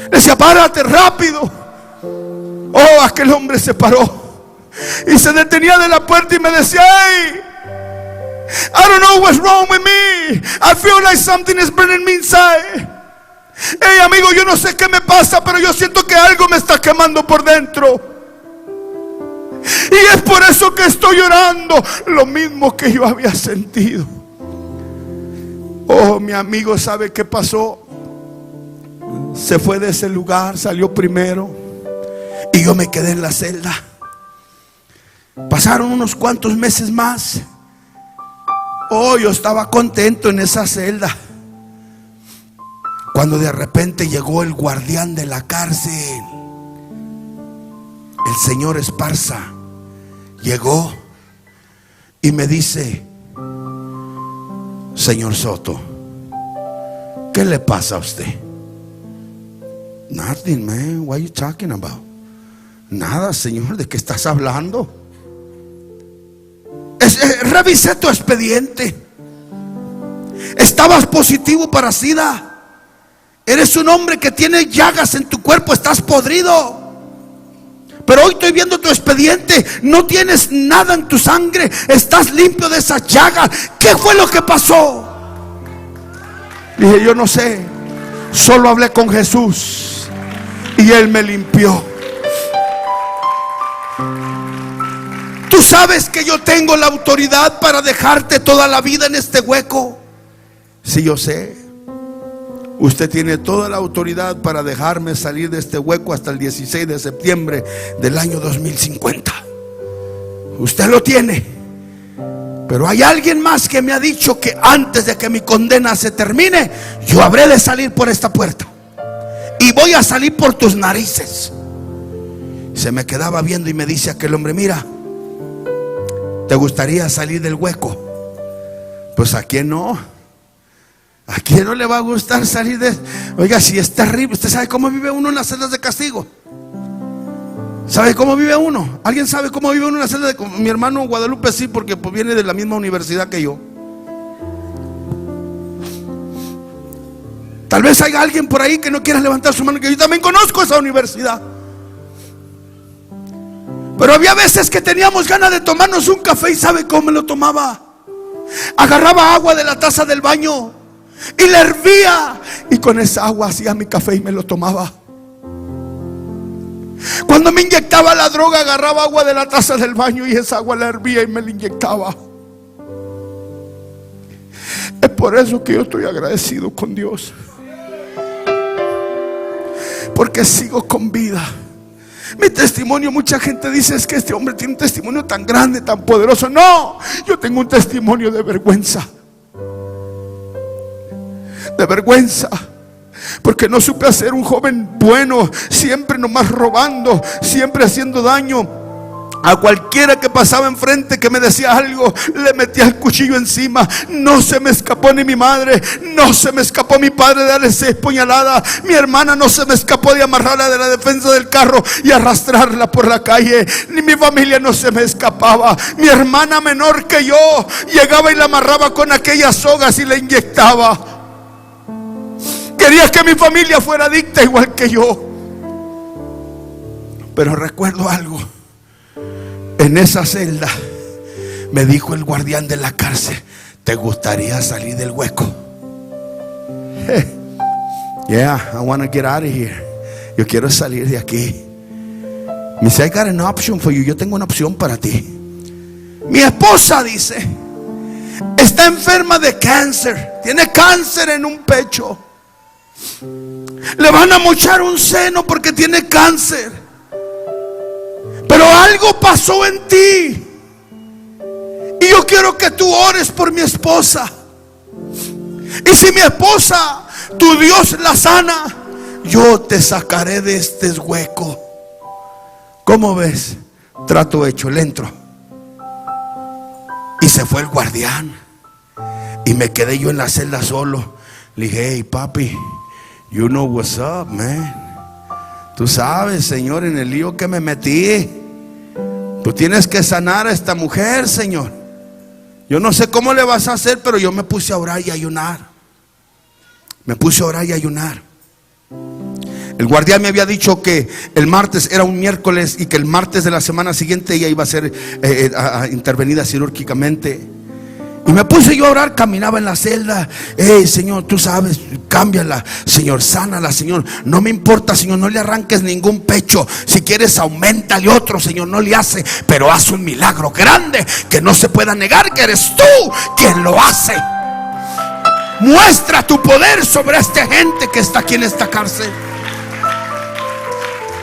Decía, párate rápido. Oh, aquel hombre se paró y se detenía de la puerta y me decía, hey, I don't know what's wrong with me. I feel like something is burning me inside. Hey, amigo, yo no sé qué me pasa, pero yo siento que algo me está quemando por dentro. Y es por eso que estoy llorando, lo mismo que yo había sentido. Oh, mi amigo, ¿sabe qué pasó? Se fue de ese lugar, salió primero, y yo me quedé en la celda. Pasaron unos cuantos meses más. Oh, yo estaba contento en esa celda, cuando de repente llegó el guardián de la cárcel, el señor Esparza. Llegó y me dice, señor Soto, ¿qué le pasa a usted? Nothing, man, what are you talking about? Nada, señor, ¿de qué estás hablando? Revisé tu expediente. Estabas positivo para SIDA. Eres un hombre que tiene llagas en tu cuerpo, estás podrido. Pero hoy estoy viendo tu expediente, no tienes nada en tu sangre, estás limpio de esas llagas. ¿Qué fue lo que pasó? Dije, yo no sé, solo hablé con Jesús y Él me limpió. Tú sabes que yo tengo la autoridad para dejarte toda la vida en este hueco. Sí, yo sé. Usted tiene toda la autoridad para dejarme salir de este hueco hasta el 16 de septiembre del año 2050. Usted lo tiene. Pero hay alguien más que me ha dicho que antes de que mi condena se termine, yo habré de salir por esta puerta. Y voy a salir por tus narices. Se me quedaba viendo y me dice aquel hombre, mira, ¿te gustaría salir del hueco? Pues ¿a quién no? ¿A quién no le va a gustar salir de? Oiga, si es terrible. ¿Usted sabe cómo vive uno en las celdas de castigo? ¿Sabe cómo vive uno? ¿Alguien sabe cómo vive uno en la celda de? Mi hermano Guadalupe sí, porque pues viene de la misma universidad que yo. Tal vez haya alguien por ahí que no quiera levantar su mano, que yo también conozco esa universidad. Pero había veces que teníamos ganas de tomarnos un café. ¿Y sabe cómo me lo tomaba? Agarraba agua de la taza del baño y la hervía, y con esa agua hacía mi café y me lo tomaba. Cuando me inyectaba la droga, agarraba agua de la taza del baño y esa agua la hervía y me la inyectaba. Es por eso que yo estoy agradecido con Dios, porque sigo con vida. Mi testimonio, mucha gente dice, es que este hombre tiene un testimonio tan grande, tan poderoso. No, yo tengo un testimonio de vergüenza. De vergüenza, porque no supe ser un joven bueno, siempre nomás robando, siempre haciendo daño. A cualquiera que pasaba enfrente que me decía algo, le metía el cuchillo encima. No se me escapó ni mi madre, no se me escapó mi padre de darle 6 puñaladas. Mi hermana no se me escapó de amarrarla de la defensa del carro y arrastrarla por la calle. Ni mi familia no se me escapaba. Mi hermana menor que yo llegaba y la amarraba con aquellas sogas y la inyectaba. Quería que mi familia fuera adicta igual que yo. Pero recuerdo algo. En esa celda me dijo el guardián de la cárcel: ¿te gustaría salir del hueco? Yeah, I want to get out of here. Yo quiero salir de aquí. Me dice, I got an option for you. Yo tengo una opción para ti. Mi esposa, dice, está enferma de cáncer. Tiene cáncer en un pecho. Le van a mochar un seno porque tiene cáncer. Pero algo pasó en ti y yo quiero que tú ores por mi esposa. Y si mi esposa, tu Dios la sana, yo te sacaré de este hueco. ¿Cómo ves? Trato hecho, le entro. Y se fue el guardián y me quedé yo en la celda solo. Le dije, hey papi, you know what's up, man. Tú sabes, Señor, en el lío que me metí. Tú tienes que sanar a esta mujer, Señor. Yo no sé cómo le vas a hacer, pero yo me puse a orar y a ayunar. Me puse a orar y a ayunar. El guardián me había dicho que el martes era un miércoles y que el martes de la semana siguiente ella iba a ser intervenida quirúrgicamente. Y me puse yo a orar, caminaba en la celda. Señor, tú sabes, cámbiala, Señor, sánala, Señor. No me importa, Señor, no le arranques ningún pecho. Si quieres, auméntale otro, Señor, no le hace. Pero haz un milagro grande que no se pueda negar que eres tú quien lo hace. Muestra tu poder sobre esta gente que está aquí en esta cárcel.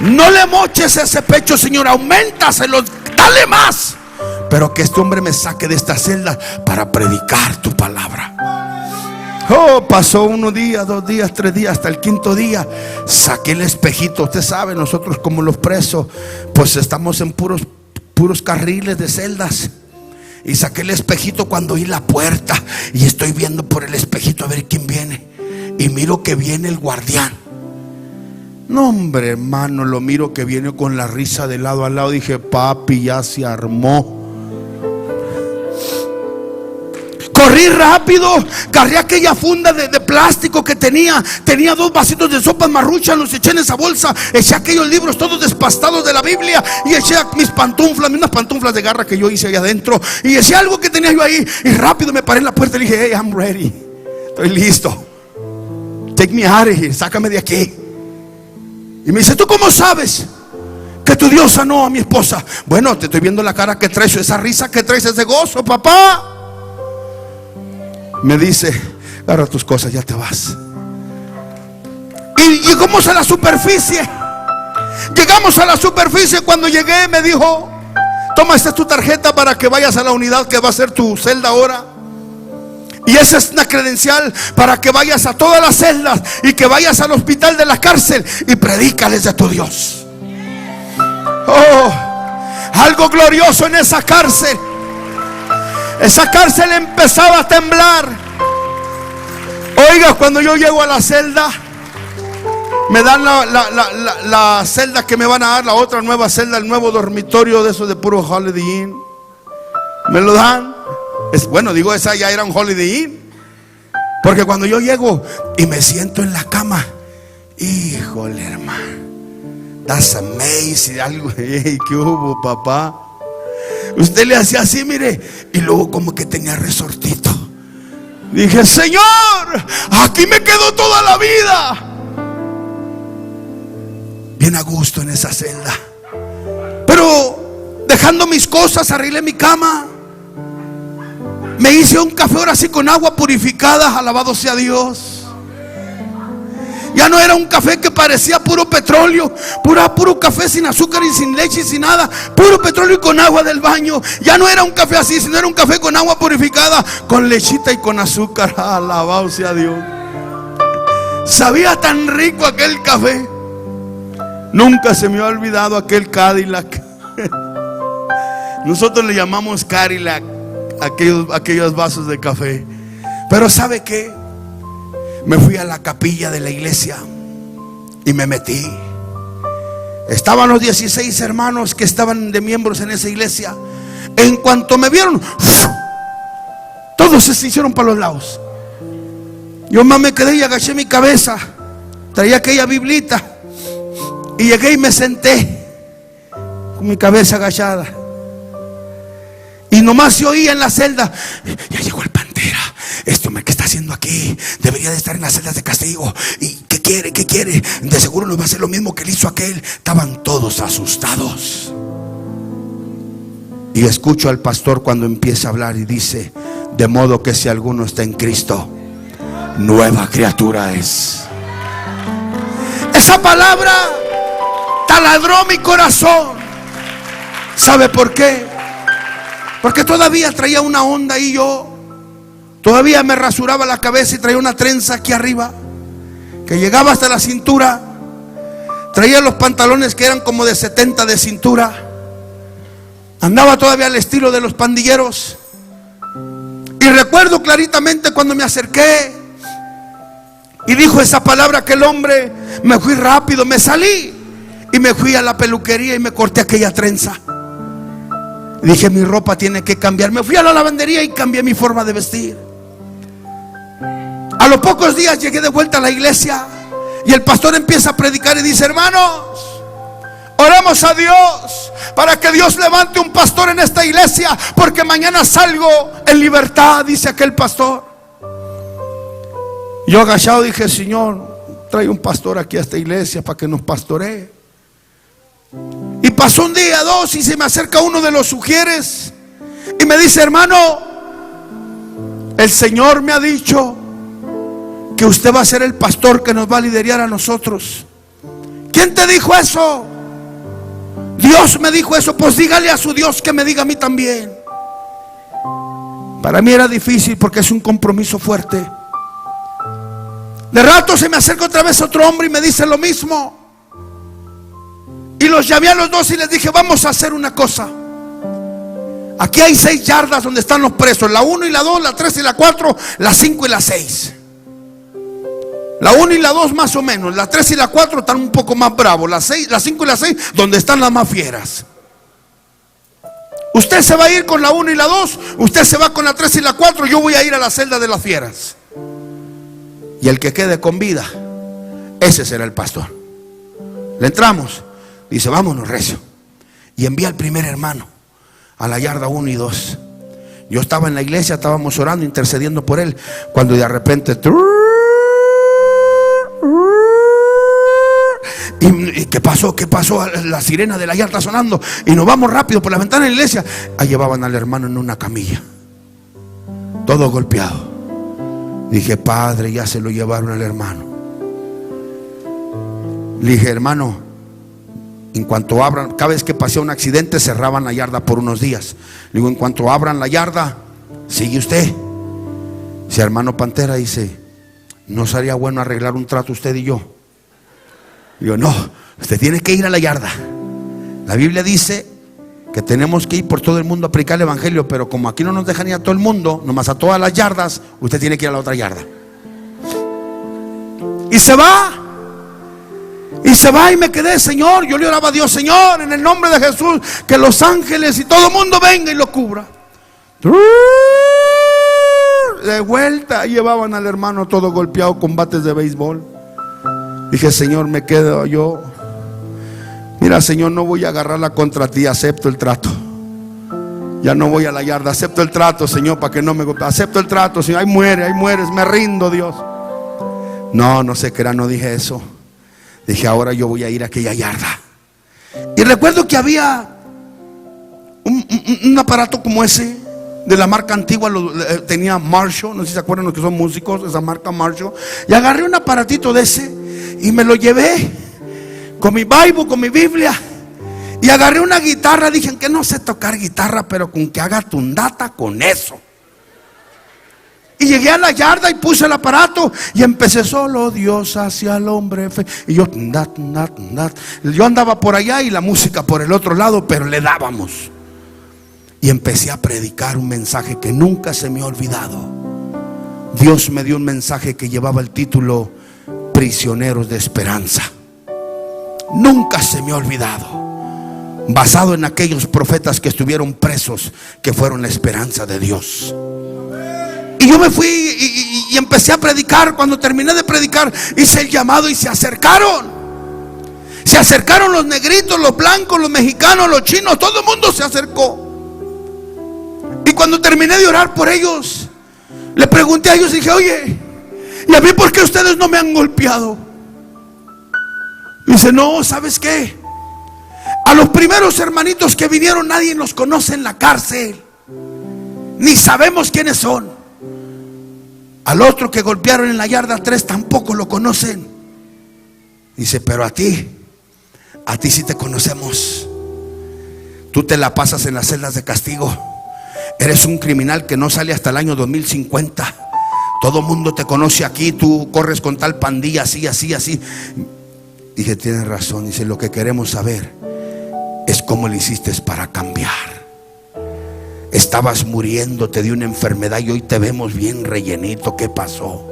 No le moches ese pecho, Señor, auméntaselo, dale más. Pero que este hombre me saque de esta celda para predicar tu palabra. Oh, pasó 1 día, 2 días, 3 días, hasta el 5.º día. Saqué el espejito. Usted sabe, nosotros como los presos, pues estamos en puros carriles de celdas. Y saqué el espejito cuando oí la puerta. Y estoy viendo por el espejito a ver quién viene. Y miro que viene el guardián. No, hombre, hermano, lo miro que viene con la risa de lado a lado. Dije, papi, ya se armó. Corrí rápido, agarré aquella funda de plástico que tenía 2 vasitos de sopa Maruchan, los eché en esa bolsa, eché aquellos libros todos despastados de la Biblia y eché mis pantuflas, unas pantuflas de garra que yo hice ahí adentro, y eché algo que tenía yo ahí y rápido me paré en la puerta y le dije, hey, I'm ready, estoy listo, take me out of here, sácame de aquí. Y me dice, ¿tú cómo sabes que tu Dios sanó a mi esposa? Bueno, te estoy viendo la cara que traes, esa risa que traes, ese gozo, papá. Me dice, agarra tus cosas, ya te vas. Y llegamos a la superficie. Llegamos a la superficie. Cuando llegué me dijo, toma, esta es tu tarjeta para que vayas a la unidad que va a ser tu celda ahora. Y esa es una credencial para que vayas a todas las celdas y que vayas al hospital de la cárcel y predícales de tu Dios. Oh, algo glorioso en esa cárcel. Esa cárcel empezaba a temblar. Oiga, cuando yo llego a la celda, me dan la celda que me van a dar, la otra nueva celda, el nuevo dormitorio de esos de puro Holiday Inn. Me lo dan. Bueno, digo, esa ya era un Holiday Inn. Porque cuando yo llego y me siento en la cama, híjole, hermano, that's amazing. Algo, hey, ¿qué hubo, papá? Usted le hacía así, mire, y luego como que tenía resortito. Dije, Señor, aquí me quedo toda la vida. bien a gusto en esa celda. Pero dejando mis cosas, arreglé mi cama, me hice un café ahora sí con agua purificada, alabado sea Dios. Ya no era un café que parecía puro petróleo, puro café sin azúcar y sin leche y sin nada, puro petróleo y con agua del baño. Ya no era un café así, sino era un café con agua purificada, con lechita y con azúcar. Alabado sea Dios. Sabía tan rico aquel café. Nunca se me ha olvidado aquel Cadillac. Nosotros le llamamos Cadillac aquellos vasos de café. Pero ¿sabe qué? Me fui a la capilla de la iglesia y me metí. Estaban los 16 hermanos que estaban de miembros en esa iglesia. En cuanto me vieron, todos se hicieron para los lados. Yo más me quedé y agaché mi cabeza. Traía aquella biblita y llegué y me senté con mi cabeza agachada. Y nomás se oía en la celda: ya llegó el Pantera. Este hombre, ¿qué está haciendo aquí? Debería de estar en las celdas de castigo. ¿Y qué quiere? ¿Qué quiere? De seguro nos va a hacer lo mismo que le hizo aquel. Estaban todos asustados. Y escucho al pastor cuando empieza a hablar y dice: de modo que si alguno está en Cristo, nueva criatura es. Esa palabra taladró mi corazón. ¿Sabe por qué? Porque todavía traía una onda y yo todavía me rasuraba la cabeza y traía una trenza aquí arriba que llegaba hasta la cintura. Traía los pantalones que eran como de 70 de cintura. Andaba todavía al estilo de los pandilleros. Y recuerdo claritamente cuando me acerqué y dijo esa palabra aquel hombre, me fui rápido, me salí y me fui a la peluquería y me corté aquella trenza. Dije: mi ropa tiene que cambiar. Me fui a la lavandería y cambié mi forma de vestir. A los pocos días llegué de vuelta a la iglesia y el pastor empieza a predicar y dice: hermanos, oramos a Dios para que Dios levante un pastor en esta iglesia, porque mañana salgo en libertad, dice aquel pastor. Yo agachado dije: Señor, trae un pastor aquí a esta iglesia para que nos pastoree. Y pasó un día, dos, y se me acerca uno de los sugieres y me dice: hermano, el Señor me ha dicho que usted va a ser el pastor que nos va a liderar a nosotros. ¿Quién te dijo eso? Dios me dijo eso. Pues dígale a su Dios que me diga a mí también. Para mí era difícil porque es un compromiso fuerte. De rato se me acerca otra vez otro hombre y me dice lo mismo. Y los llamé a los dos y les dije: vamos a hacer una cosa. Aquí hay 6 yardas donde están los presos: la 1 y la 2, la 3 y la 4, la 5 y la 6. La 1 y la 2 más o menos, la 3 y la 4 están un poco más bravos, la 5 y la 6 donde están las más fieras. Usted se va a ir con la 1 y la 2, usted se va con la 3 y la 4, yo voy a ir a la celda de las fieras. Y el que quede con vida, ese será el pastor. Le entramos. Dice: vámonos, recio. Y envía al primer hermano a la yarda 1 y 2. Yo estaba en la iglesia, estábamos orando, intercediendo por él, cuando de repente ¿y qué pasó? ¿Qué pasó? La sirena de la yarda sonando. Y nos vamos rápido por la ventana de la iglesia. Ahí llevaban al hermano en una camilla, todo golpeado. Dije: Padre, ya se lo llevaron al hermano. Le dije: hermano, en cuanto abran, cada vez que pasé un accidente cerraban la yarda por unos días. Le digo: en cuanto abran la yarda, sigue usted. Si hermano Pantera dice: ¿no sería bueno arreglar un trato usted y yo? Digo: no, usted tiene que ir a la yarda. La Biblia dice que tenemos que ir por todo el mundo a predicar el evangelio, pero como aquí no nos dejan ir a todo el mundo, nomás a todas las yardas, usted tiene que ir a la otra yarda. Y se va. Y se va y me quedé. Señor, yo le oraba a Dios: Señor, en el nombre de Jesús, que los ángeles y todo el mundo venga y lo cubra. De vuelta llevaban al hermano todo golpeado con bates de béisbol. Dije: Señor, me quedo yo. Mira, Señor, no voy a agarrarla contra ti, acepto el trato. Ya no voy a la yarda, acepto el trato, Señor, para que no me golpee. Acepto el trato, Señor. Ahí mueres, me rindo, Dios. No se crea, no dije eso. Dije, ahora yo voy a ir a aquella yarda. Y recuerdo que había un aparato como ese, de la marca antigua, tenía Marshall, no sé si se acuerdan los que son músicos, esa marca Marshall. Y agarré un aparatito de ese y me lo llevé con mi Bible, con mi Biblia. Y agarré una guitarra. Dije que no sé tocar guitarra, pero con que haga tundata, con eso. Y llegué a la yarda y puse el aparato y empecé: solo Dios hacia el hombre fe. Y yo yo andaba por allá y la música por el otro lado, pero le dábamos. Y empecé a predicar un mensaje que nunca se me ha olvidado. Dios me dio un mensaje que llevaba el título Prisioneros de Esperanza. Nunca se me ha olvidado. Basado en aquellos profetas que estuvieron presos, que fueron la esperanza de Dios. Y yo me fui y empecé a predicar. Cuando terminé de predicar, hice el llamado y se acercaron. Se acercaron los negritos, los blancos, los mexicanos, los chinos. Todo el mundo se acercó. Y cuando terminé de orar por ellos, le pregunté a ellos y dije: oye, ¿y a mí por qué ustedes no me han golpeado? Y dice: no, ¿sabes qué? A los primeros hermanitos que vinieron nadie los conoce en la cárcel, ni sabemos quiénes son. Al otro que golpearon en la yarda 3 tampoco lo conocen. Dice: pero a ti sí te conocemos. Tú te la pasas en las celdas de castigo. Eres un criminal que no sale hasta el año 2050. Todo mundo te conoce aquí. Tú corres con tal pandilla, así, así, así. Dije: tienes razón. Dice: lo que queremos saber es cómo le hiciste para cambiar. Estabas muriendo, te dio una enfermedad y hoy te vemos bien rellenito. ¿Qué pasó?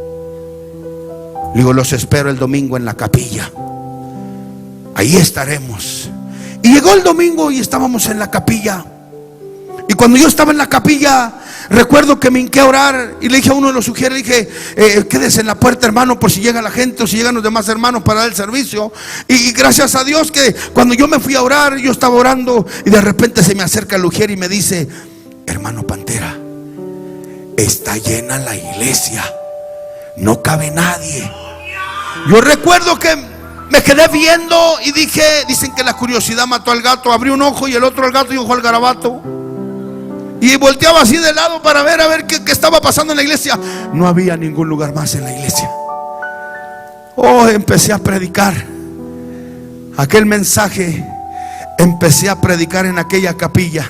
Le digo: los espero el domingo en la capilla. Ahí estaremos. Y llegó el domingo y estábamos en la capilla. Y cuando yo estaba en la capilla, recuerdo que me hinqué a orar y le dije a uno de los sugieres, le dije: quédese en la puerta, hermano, por si llega la gente o si llegan los demás hermanos para dar el servicio. Y gracias a Dios que cuando yo me fui a orar, yo estaba orando y de repente se me acerca el ujier y me dice: hermano Pantera, está llena la iglesia, no cabe nadie. Yo recuerdo que me quedé viendo y dije: dicen que la curiosidad mató al gato. Abrí un ojo y el otro al gato y ojo al garabato. Y volteaba así de lado para ver qué estaba pasando en la iglesia. No había ningún lugar más en la iglesia. Oh, empecé a predicar aquel mensaje. Empecé a predicar en aquella capilla.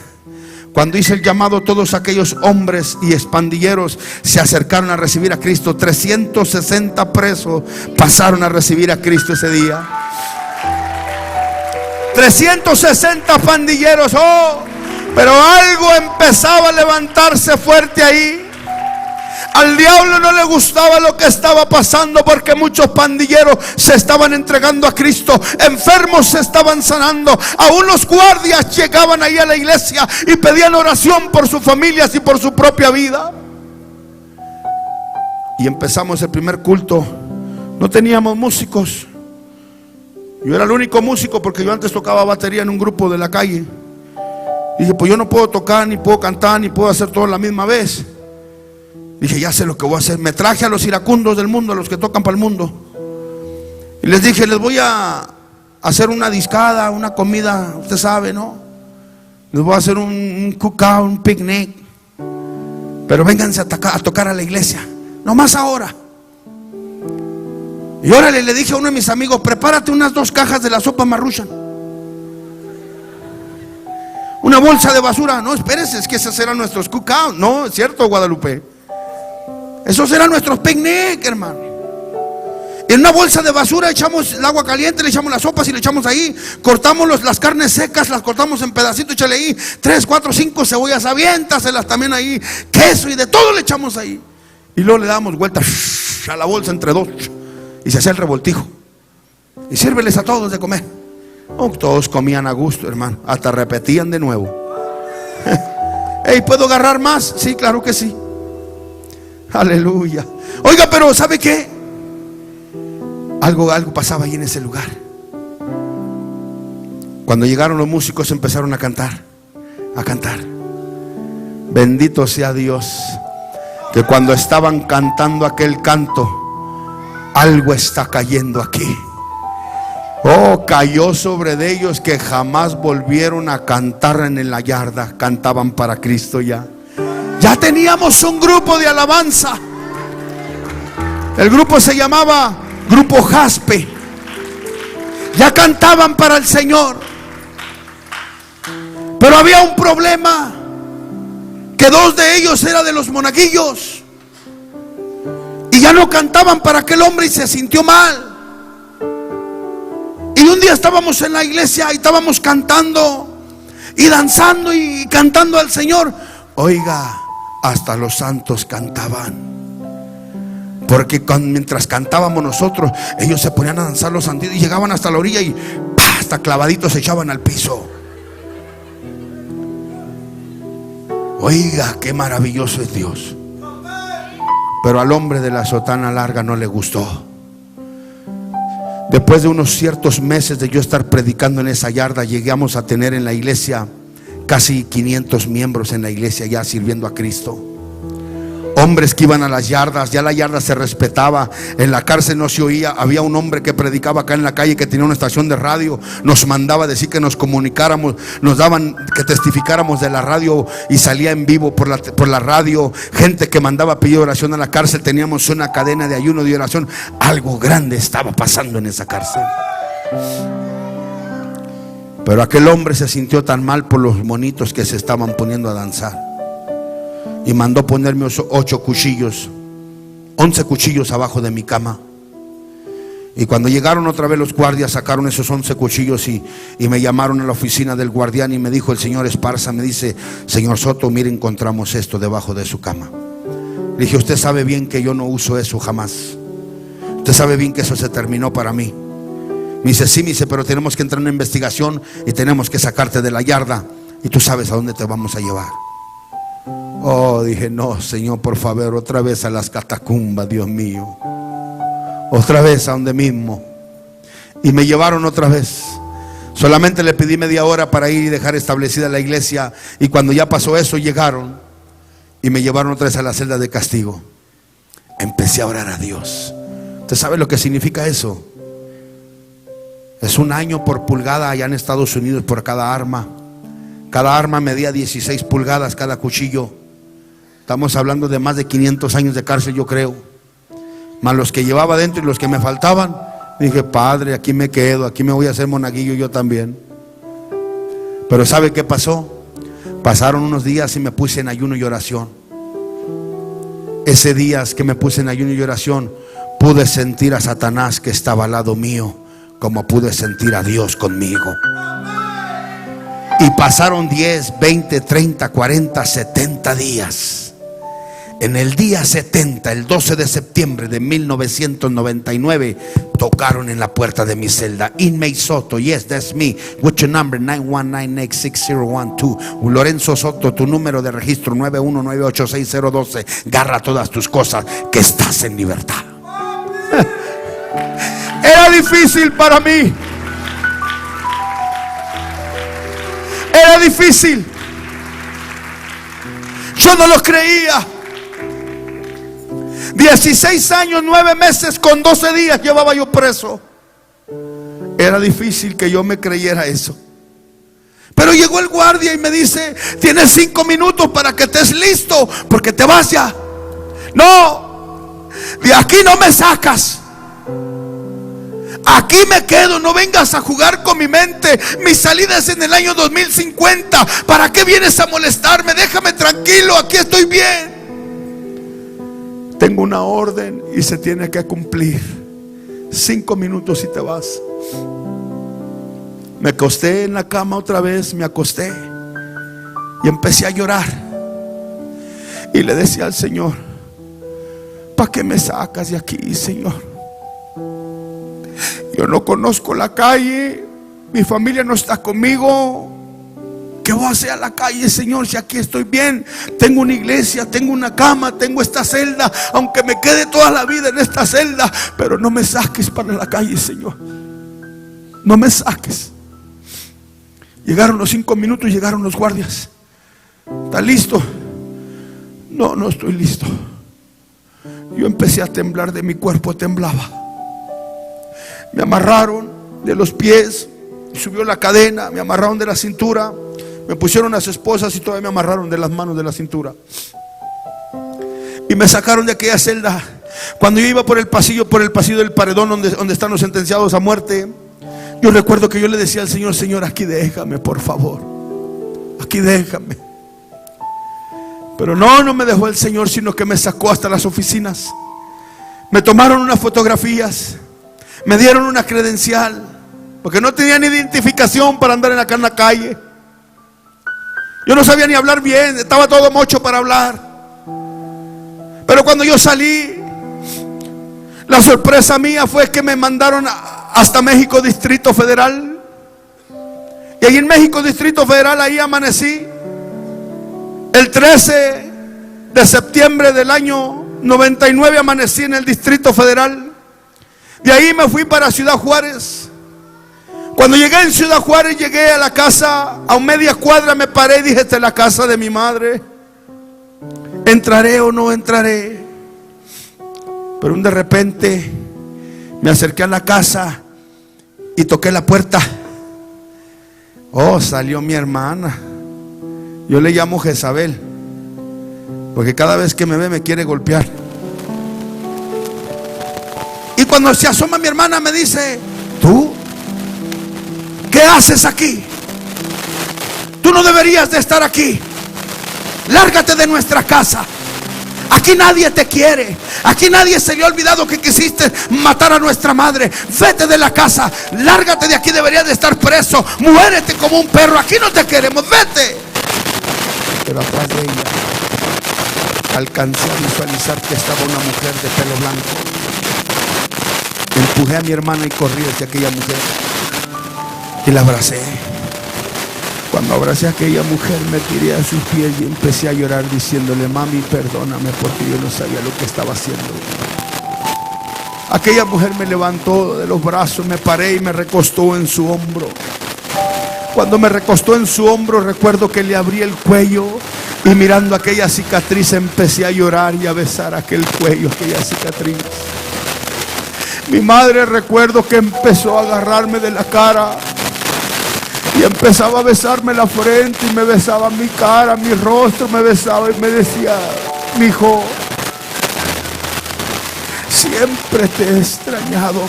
Cuando hice el llamado, todos aquellos hombres y expandilleros se acercaron a recibir a Cristo. 360 presos pasaron a recibir a Cristo ese día. 360 pandilleros. Oh, pero algo empezaba a levantarse fuerte ahí. Al diablo no le gustaba lo que estaba pasando, porque muchos pandilleros se estaban entregando a Cristo, enfermos se estaban sanando, aún los guardias llegaban ahí a la iglesia y pedían oración por sus familias y por su propia vida. Y empezamos el primer culto. No teníamos músicos. Yo era el único músico, porque yo antes tocaba batería en un grupo de la calle. Dije: pues yo no puedo tocar, ni puedo cantar, ni puedo hacer todo a la misma vez. Dije: ya sé lo que voy a hacer. Me traje a los iracundos del mundo, a los que tocan para el mundo, y les dije: les voy a hacer una discada, una comida, usted sabe, ¿no? Les voy a hacer un cookout, un picnic, pero vénganse a tocar a la iglesia, nomás ahora. Y órale, le dije a uno de mis amigos: prepárate unas 2 cajas de la sopa Maruchan, una bolsa de basura. No, espérese, es que esos eran nuestros cookouts. No, es cierto, Guadalupe. Esos eran nuestros picnic, hermano. En una bolsa de basura echamos el agua caliente, le echamos las sopas y le echamos ahí. Cortamos las carnes secas, las cortamos en pedacitos, échale ahí 3, 4, 5 cebollas, aviéntaselas también ahí, queso y de todo le echamos ahí. Y luego le damos vuelta a la bolsa entre 2 y se hacía el revoltijo. Y sírveles a todos de comer. Oh, todos comían a gusto, hermano. Hasta repetían de nuevo. Hey, ¿puedo agarrar más? Sí, claro que sí. Aleluya. Oiga, pero ¿sabe qué? Algo pasaba ahí en ese lugar. Cuando llegaron los músicos empezaron a cantar. Bendito sea Dios, que cuando estaban cantando aquel canto, algo está cayendo aquí. Oh, cayó sobre de ellos que jamás volvieron a cantar en la yarda. Cantaban para Cristo ya. Ya teníamos un grupo de alabanza. El grupo se llamaba Grupo Jaspe. Ya cantaban para el Señor. Pero había un problema, que 2 de ellos eran de los monaguillos y ya no cantaban para aquel hombre y se sintió mal. Y un día estábamos en la iglesia y estábamos cantando y danzando y cantando al Señor. Oiga, hasta los santos cantaban, porque mientras cantábamos nosotros, ellos se ponían a danzar los santitos y llegaban hasta la orilla y ¡pah!, hasta clavaditos se echaban al piso. Oiga, qué maravilloso es Dios. Pero al hombre de la sotana larga no le gustó. Después de unos ciertos meses de yo estar predicando en esa yarda, llegamos a tener en la iglesia casi 500 miembros en la iglesia ya sirviendo a Cristo. Hombres que iban a las yardas, ya la yarda se respetaba. En la cárcel no se oía. Había un hombre que predicaba acá en la calle, que tenía una estación de radio. Nos mandaba decir que nos comunicáramos, nos daban que testificáramos de la radio y salía en vivo por la radio. Gente que mandaba pedir oración a la cárcel. Teníamos una cadena de ayuno y oración. Algo grande estaba pasando en esa cárcel. Pero aquel hombre se sintió tan mal por los monitos que se estaban poniendo a danzar, y mandó ponerme 8 cuchillos, 11 cuchillos abajo de mi cama. Y cuando llegaron otra vez los guardias, sacaron esos 11 cuchillos y me llamaron a la oficina del guardián. Y me dijo el señor Esparza, me dice: señor Soto, mire, encontramos esto debajo de su cama. Le dije: usted sabe bien que yo no uso eso jamás. Usted sabe bien que eso se terminó para mí. Me dice: sí, me dice, pero tenemos que entrar en una investigación y tenemos que sacarte de la yarda, y tú sabes a dónde te vamos a llevar. Oh, dije: no, Señor, por favor, otra vez a las catacumbas, Dios mío. Otra vez a donde mismo. Y me llevaron otra vez. Solamente le pedí media hora para ir y dejar establecida la iglesia. Y cuando ya pasó eso, llegaron y me llevaron otra vez a la celda de castigo. Empecé a orar a Dios. ¿Usted sabe lo que significa eso? Es 1 año por pulgada allá en Estados Unidos por cada arma. Cada arma medía 16 pulgadas cada cuchillo. Estamos hablando de más de 500 años de cárcel, yo creo. Más los que llevaba dentro y los que me faltaban. Dije: Padre, aquí me quedo, aquí me voy a hacer monaguillo yo también. Pero ¿sabe qué pasó? Pasaron unos días y me puse en ayuno y oración. Ese día que me puse en ayuno y oración, pude sentir a Satanás que estaba al lado mío, como pude sentir a Dios conmigo. Y pasaron 10, 20, 30, 40, 70 días. En el día 70, el 12 de septiembre de 1999, tocaron en la puerta de mi celda. Inmate Soto, yes, that's me. What's your number? 919-6012. Lorenzo Soto, tu número de registro 919860012. Garra todas tus cosas, que estás en libertad. Era difícil para mí. Era difícil. Yo no lo creía. 16 años, 9 meses con 12 días llevaba yo preso. Era difícil que yo me creyera eso. Pero llegó el guardia y me dice: tienes 5 minutos para que estés listo, porque te vas ya. No, de aquí no me sacas. Aquí me quedo, no vengas a jugar con mi mente. Mi salida es en el año 2050. ¿Para qué vienes a molestarme? Déjame tranquilo, aquí estoy bien. Tengo una orden y se tiene que cumplir. 5 minutos y te vas. Me acosté en la cama otra vez, me acosté y empecé a llorar. Y le decía al Señor: ¿para qué me sacas de aquí, Señor? Yo no conozco la calle, mi familia no está conmigo. ¿Qué voy a hacer a la calle, Señor, si aquí estoy bien? Tengo una iglesia, tengo una cama, tengo esta celda, aunque me quede toda la vida en esta celda. Pero no me saques para la calle, Señor. No me saques. Llegaron los 5 minutos, llegaron los guardias. ¿Está listo? No, no estoy listo. Yo empecé a temblar, de mi cuerpo temblaba. Me amarraron, de los pies, subió la cadena, me amarraron de la cintura, me pusieron las esposas y todavía me amarraron de las manos de la cintura. Y me sacaron de aquella celda. Cuando yo iba por el pasillo del paredón donde están los sentenciados a muerte, yo recuerdo que yo le decía al Señor: Señor, aquí déjame, por favor, aquí déjame. Pero no me dejó el Señor, sino que me sacó hasta las oficinas. Me tomaron unas fotografías, me dieron una credencial, porque no tenía ni identificación para andar en la calle. Yo no sabía ni hablar bien, estaba todo mocho para hablar. Pero cuando yo salí, la sorpresa mía fue que me mandaron hasta México Distrito Federal. Y ahí en México Distrito Federal, ahí amanecí el 13 de septiembre del año 99. Amanecí en el Distrito Federal. De ahí me fui para Ciudad Juárez. Cuando llegué en Ciudad Juárez, llegué a la casa, a media cuadra me paré y dije: esta es la casa de mi madre. ¿Entraré o no entraré? Pero de repente me acerqué a la casa y toqué la puerta. Oh, salió mi hermana. Yo le llamo Jezabel, porque cada vez que me ve me quiere golpear. Y cuando se asoma mi hermana me dice: ¿tú qué haces aquí? Tú no deberías de estar aquí. Lárgate de nuestra casa. Aquí nadie te quiere. Aquí nadie se le ha olvidado que quisiste matar a nuestra madre. Vete de la casa. Lárgate de aquí. Deberías de estar preso. Muérete como un perro. Aquí no te queremos. Vete. Pero atrás de ella alcancé a visualizar que estaba una mujer de pelo blanco. Empujé a mi hermana y corrí hacia aquella mujer y la abracé. Cuando abracé a aquella mujer, me tiré a sus pies y empecé a llorar diciéndole: mami, perdóname, porque yo no sabía lo que estaba haciendo. Aquella mujer me levantó de los brazos, me paré y me recostó en su hombro. Cuando me recostó en su hombro, recuerdo que le abrí el cuello y mirando aquella cicatriz empecé a llorar y a besar aquel cuello, aquella cicatriz. Mi madre, recuerdo que empezó a agarrarme de la cara y empezaba a besarme la frente y me besaba mi cara, mi rostro, me besaba y me decía: mi hijo, siempre te he extrañado.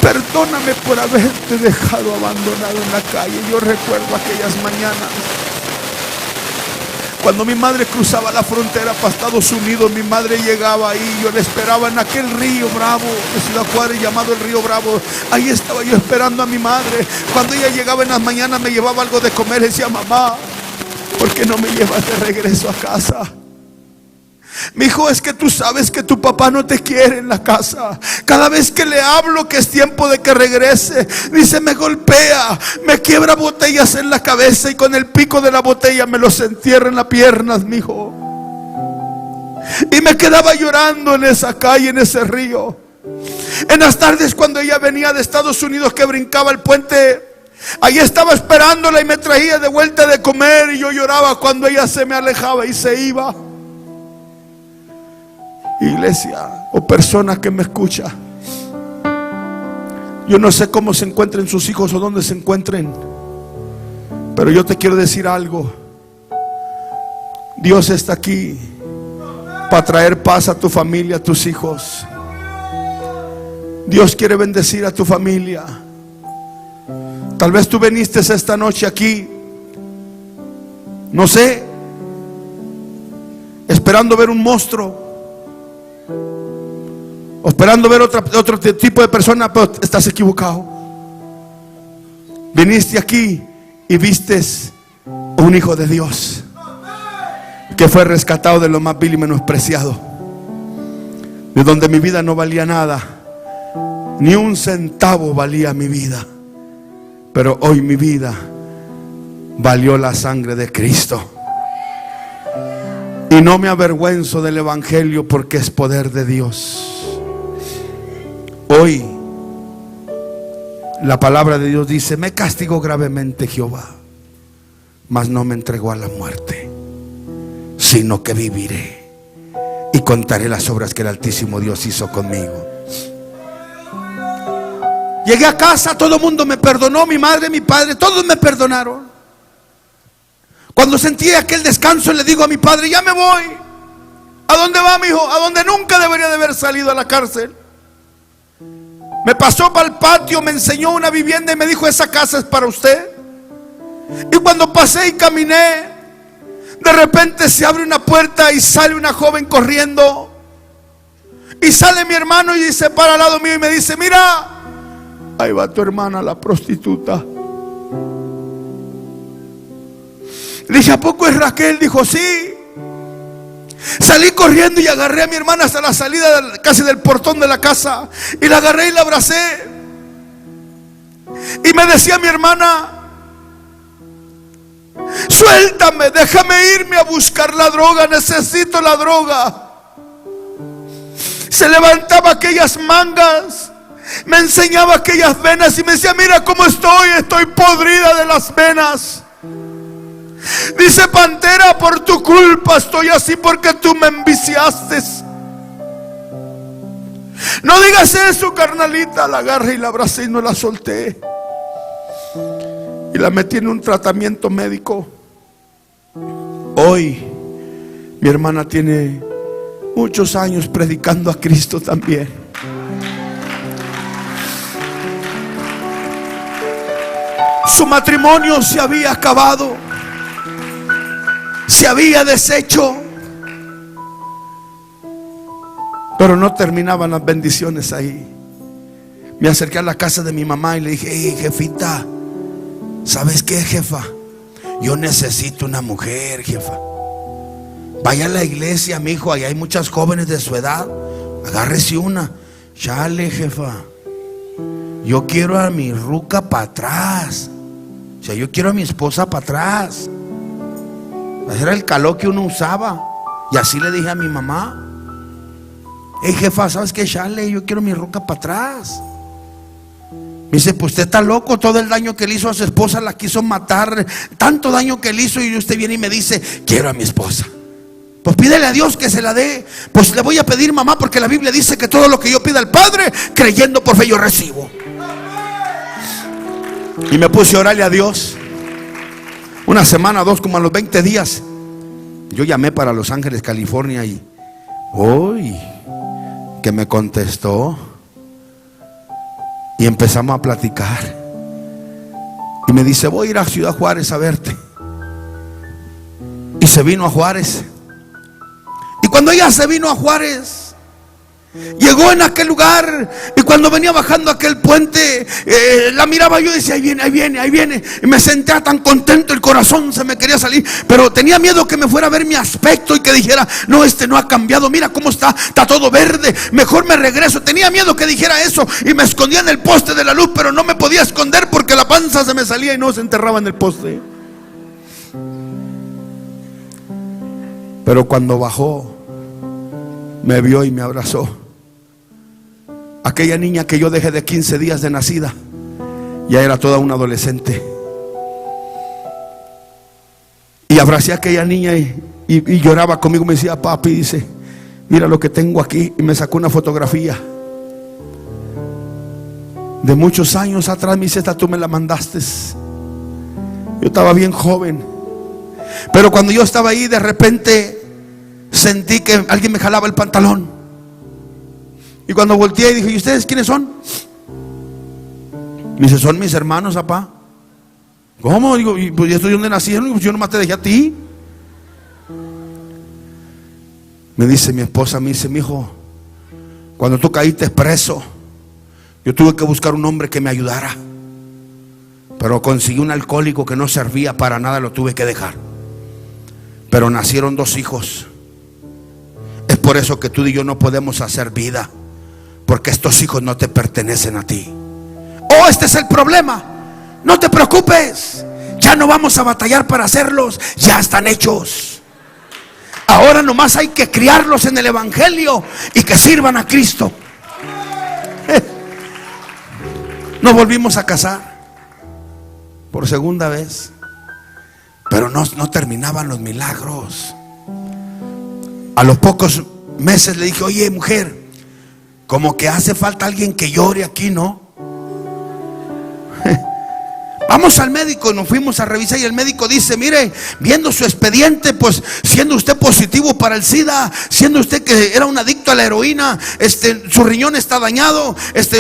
Perdóname por haberte dejado abandonado en la calle. Yo recuerdo aquellas mañanas cuando mi madre cruzaba la frontera para Estados Unidos. Mi madre llegaba ahí, yo la esperaba en aquel río Bravo de Ciudad Juárez, llamado el río Bravo. Ahí estaba yo esperando a mi madre. Cuando ella llegaba en las mañanas me llevaba algo de comer. Decía: mamá, ¿por qué no me llevas de regreso a casa? Mi hijo, es que tú sabes que tu papá no te quiere en la casa. Cada vez que le hablo que es tiempo de que regrese, dice, me golpea, me quiebra botellas en la cabeza y con el pico de la botella me los entierra en las piernas, mi hijo. Y me quedaba llorando en esa calle, en ese río. En las tardes cuando ella venía de Estados Unidos, que brincaba el puente, ahí estaba esperándola y me traía de vuelta de comer. Y yo lloraba cuando ella se me alejaba y se iba. Iglesia o persona que me escucha, yo no sé cómo se encuentren sus hijos o dónde se encuentren, pero yo te quiero decir algo. Dios está aquí para traer paz a tu familia, a tus hijos. Dios quiere bendecir a tu familia. Tal vez tú viniste esta noche aquí, no sé, esperando ver un monstruo, o esperando ver otro tipo de persona, pero estás equivocado. Viniste aquí y vistes un hijo de Dios que fue rescatado de lo más vil y menospreciado, de donde mi vida no valía nada, ni un centavo valía mi vida, pero hoy mi vida valió la sangre de Cristo. Y no me avergüenzo del evangelio, porque es poder de Dios. Hoy la palabra de Dios dice: me castigó gravemente Jehová, mas no me entregó a la muerte, sino que viviré y contaré las obras que el Altísimo Dios hizo conmigo. Llegué a casa, todo el mundo me perdonó, mi madre, mi padre, todos me perdonaron. Cuando sentí aquel descanso, le digo a mi padre: ya me voy. ¿A dónde va, mi hijo? A donde nunca debería de haber salido, a la cárcel. Me pasó para el patio, me enseñó una vivienda y me dijo: esa casa es para usted. Y cuando pasé y caminé, de repente se abre una puerta y sale una joven corriendo. Y sale mi hermano y se para al lado mío y me dice: mira, ahí va tu hermana, la prostituta. Le dije: ¿a poco es Raquel? Dijo: sí. Salí corriendo y agarré a mi hermana hasta la salida casi del portón de la casa, y la agarré y la abracé. Y me decía mi hermana: suéltame, déjame irme a buscar la droga, necesito la droga. Se levantaba aquellas mangas, me enseñaba aquellas venas y me decía: mira cómo estoy podrida de las venas. Dice: pantera, por tu culpa estoy así, porque tú me enviciaste. No digas eso, carnalita. La agarré y la abracé y no la solté, y la metí en un tratamiento médico. Hoy mi hermana tiene muchos años predicando a Cristo también. Su matrimonio se había acabado, se había deshecho, pero no terminaban las bendiciones ahí. Me acerqué a la casa de mi mamá y le dije: hey, jefita, ¿sabes qué, jefa? Yo necesito una mujer, jefa. Vaya a la iglesia, mi hijo, ahí hay muchas jóvenes de su edad, agárrese una. Chale, jefa, yo quiero a mi ruca para atrás. O sea, yo quiero a mi esposa para atrás. Ese era el calor que uno usaba. Y así le dije a mi mamá: hey, jefa, ¿sabes qué? Chale, yo quiero mi ruca para atrás. Me dice: pues usted está loco, todo el daño que le hizo a su esposa, la quiso matar, tanto daño que le hizo, y usted viene y me dice: quiero a mi esposa. Pues pídele a Dios que se la dé. Pues le voy a pedir, mamá, porque la Biblia dice que todo lo que yo pida al Padre, creyendo por fe, yo recibo. Y me puse a orarle a Dios. Una semana, dos, como a los 20 días, yo llamé para Los Ángeles, California, y uy, que me contestó. Y empezamos a platicar. Y me dice: voy a ir a Ciudad Juárez a verte. Y se vino a Juárez. Y cuando ella se vino a Juárez, llegó en aquel lugar, y cuando venía bajando aquel puente, la miraba yo y decía: ahí viene, ahí viene, ahí viene. Y me sentía tan contento, el corazón se me quería salir, pero tenía miedo que me fuera a ver mi aspecto y que dijera: no, este no ha cambiado, mira cómo está todo verde, mejor me regreso. Tenía miedo que dijera eso, y me escondía en el poste de la luz, pero no me podía esconder porque la panza se me salía y no se enterraba en el poste. Pero cuando bajó, me vio y me abrazó. Aquella niña que yo dejé de 15 días de nacida, ya era toda una adolescente. Y abracé a aquella niña y lloraba conmigo. Me decía: papi, dice, mira lo que tengo aquí. Y me sacó una fotografía de muchos años atrás. Me dice: esta tú me la mandaste. Yo estaba bien joven, pero cuando yo estaba ahí, de repente sentí que alguien me jalaba el pantalón. Y cuando volteé y dije: ¿y ustedes quiénes son? Me dice: son mis hermanos, papá. ¿Cómo? Digo: ¿y pues esto de dónde nacieron? Digo: yo nomás te dejé a ti. Me dice mi esposa, me dice: mi hijo, cuando tú caíste preso, yo tuve que buscar un hombre que me ayudara, pero conseguí un alcohólico que no servía para nada, lo tuve que dejar. Pero nacieron 2 hijos. Es por eso que tú y yo no podemos hacer vida, porque estos hijos no te pertenecen a ti. Oh, este es el problema. No te preocupes, ya no vamos a batallar para hacerlos, ya están hechos. Ahora nomás hay que criarlos en el evangelio y que sirvan a Cristo. Nos volvimos a casar por segunda vez, pero no terminaban los milagros. A los pocos meses le dije: oye, mujer, como que hace falta alguien que llore aquí, ¿no? Vamos al médico y nos fuimos a revisar y el médico dice: mire, viendo su expediente, pues siendo usted positivo para el SIDA, siendo usted que era un adicto a la heroína, su riñón está dañado,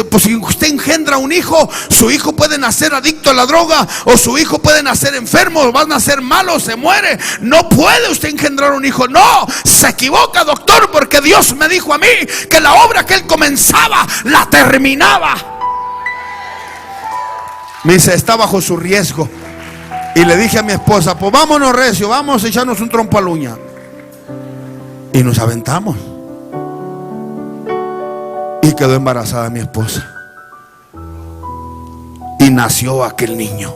pues si usted engendra un hijo, su hijo puede nacer adicto a la droga, o su hijo puede nacer enfermo, o va a nacer malo, se muere. No puede usted engendrar un hijo. No, se equivoca, doctor, porque Dios me dijo a mí que la obra que él comenzaba la terminaba. Me dice: está bajo su riesgo. Y le dije a mi esposa: pues vámonos recio, vamos a echarnos un trompo a la uña. Y nos aventamos. Y quedó embarazada mi esposa. Y nació aquel niño.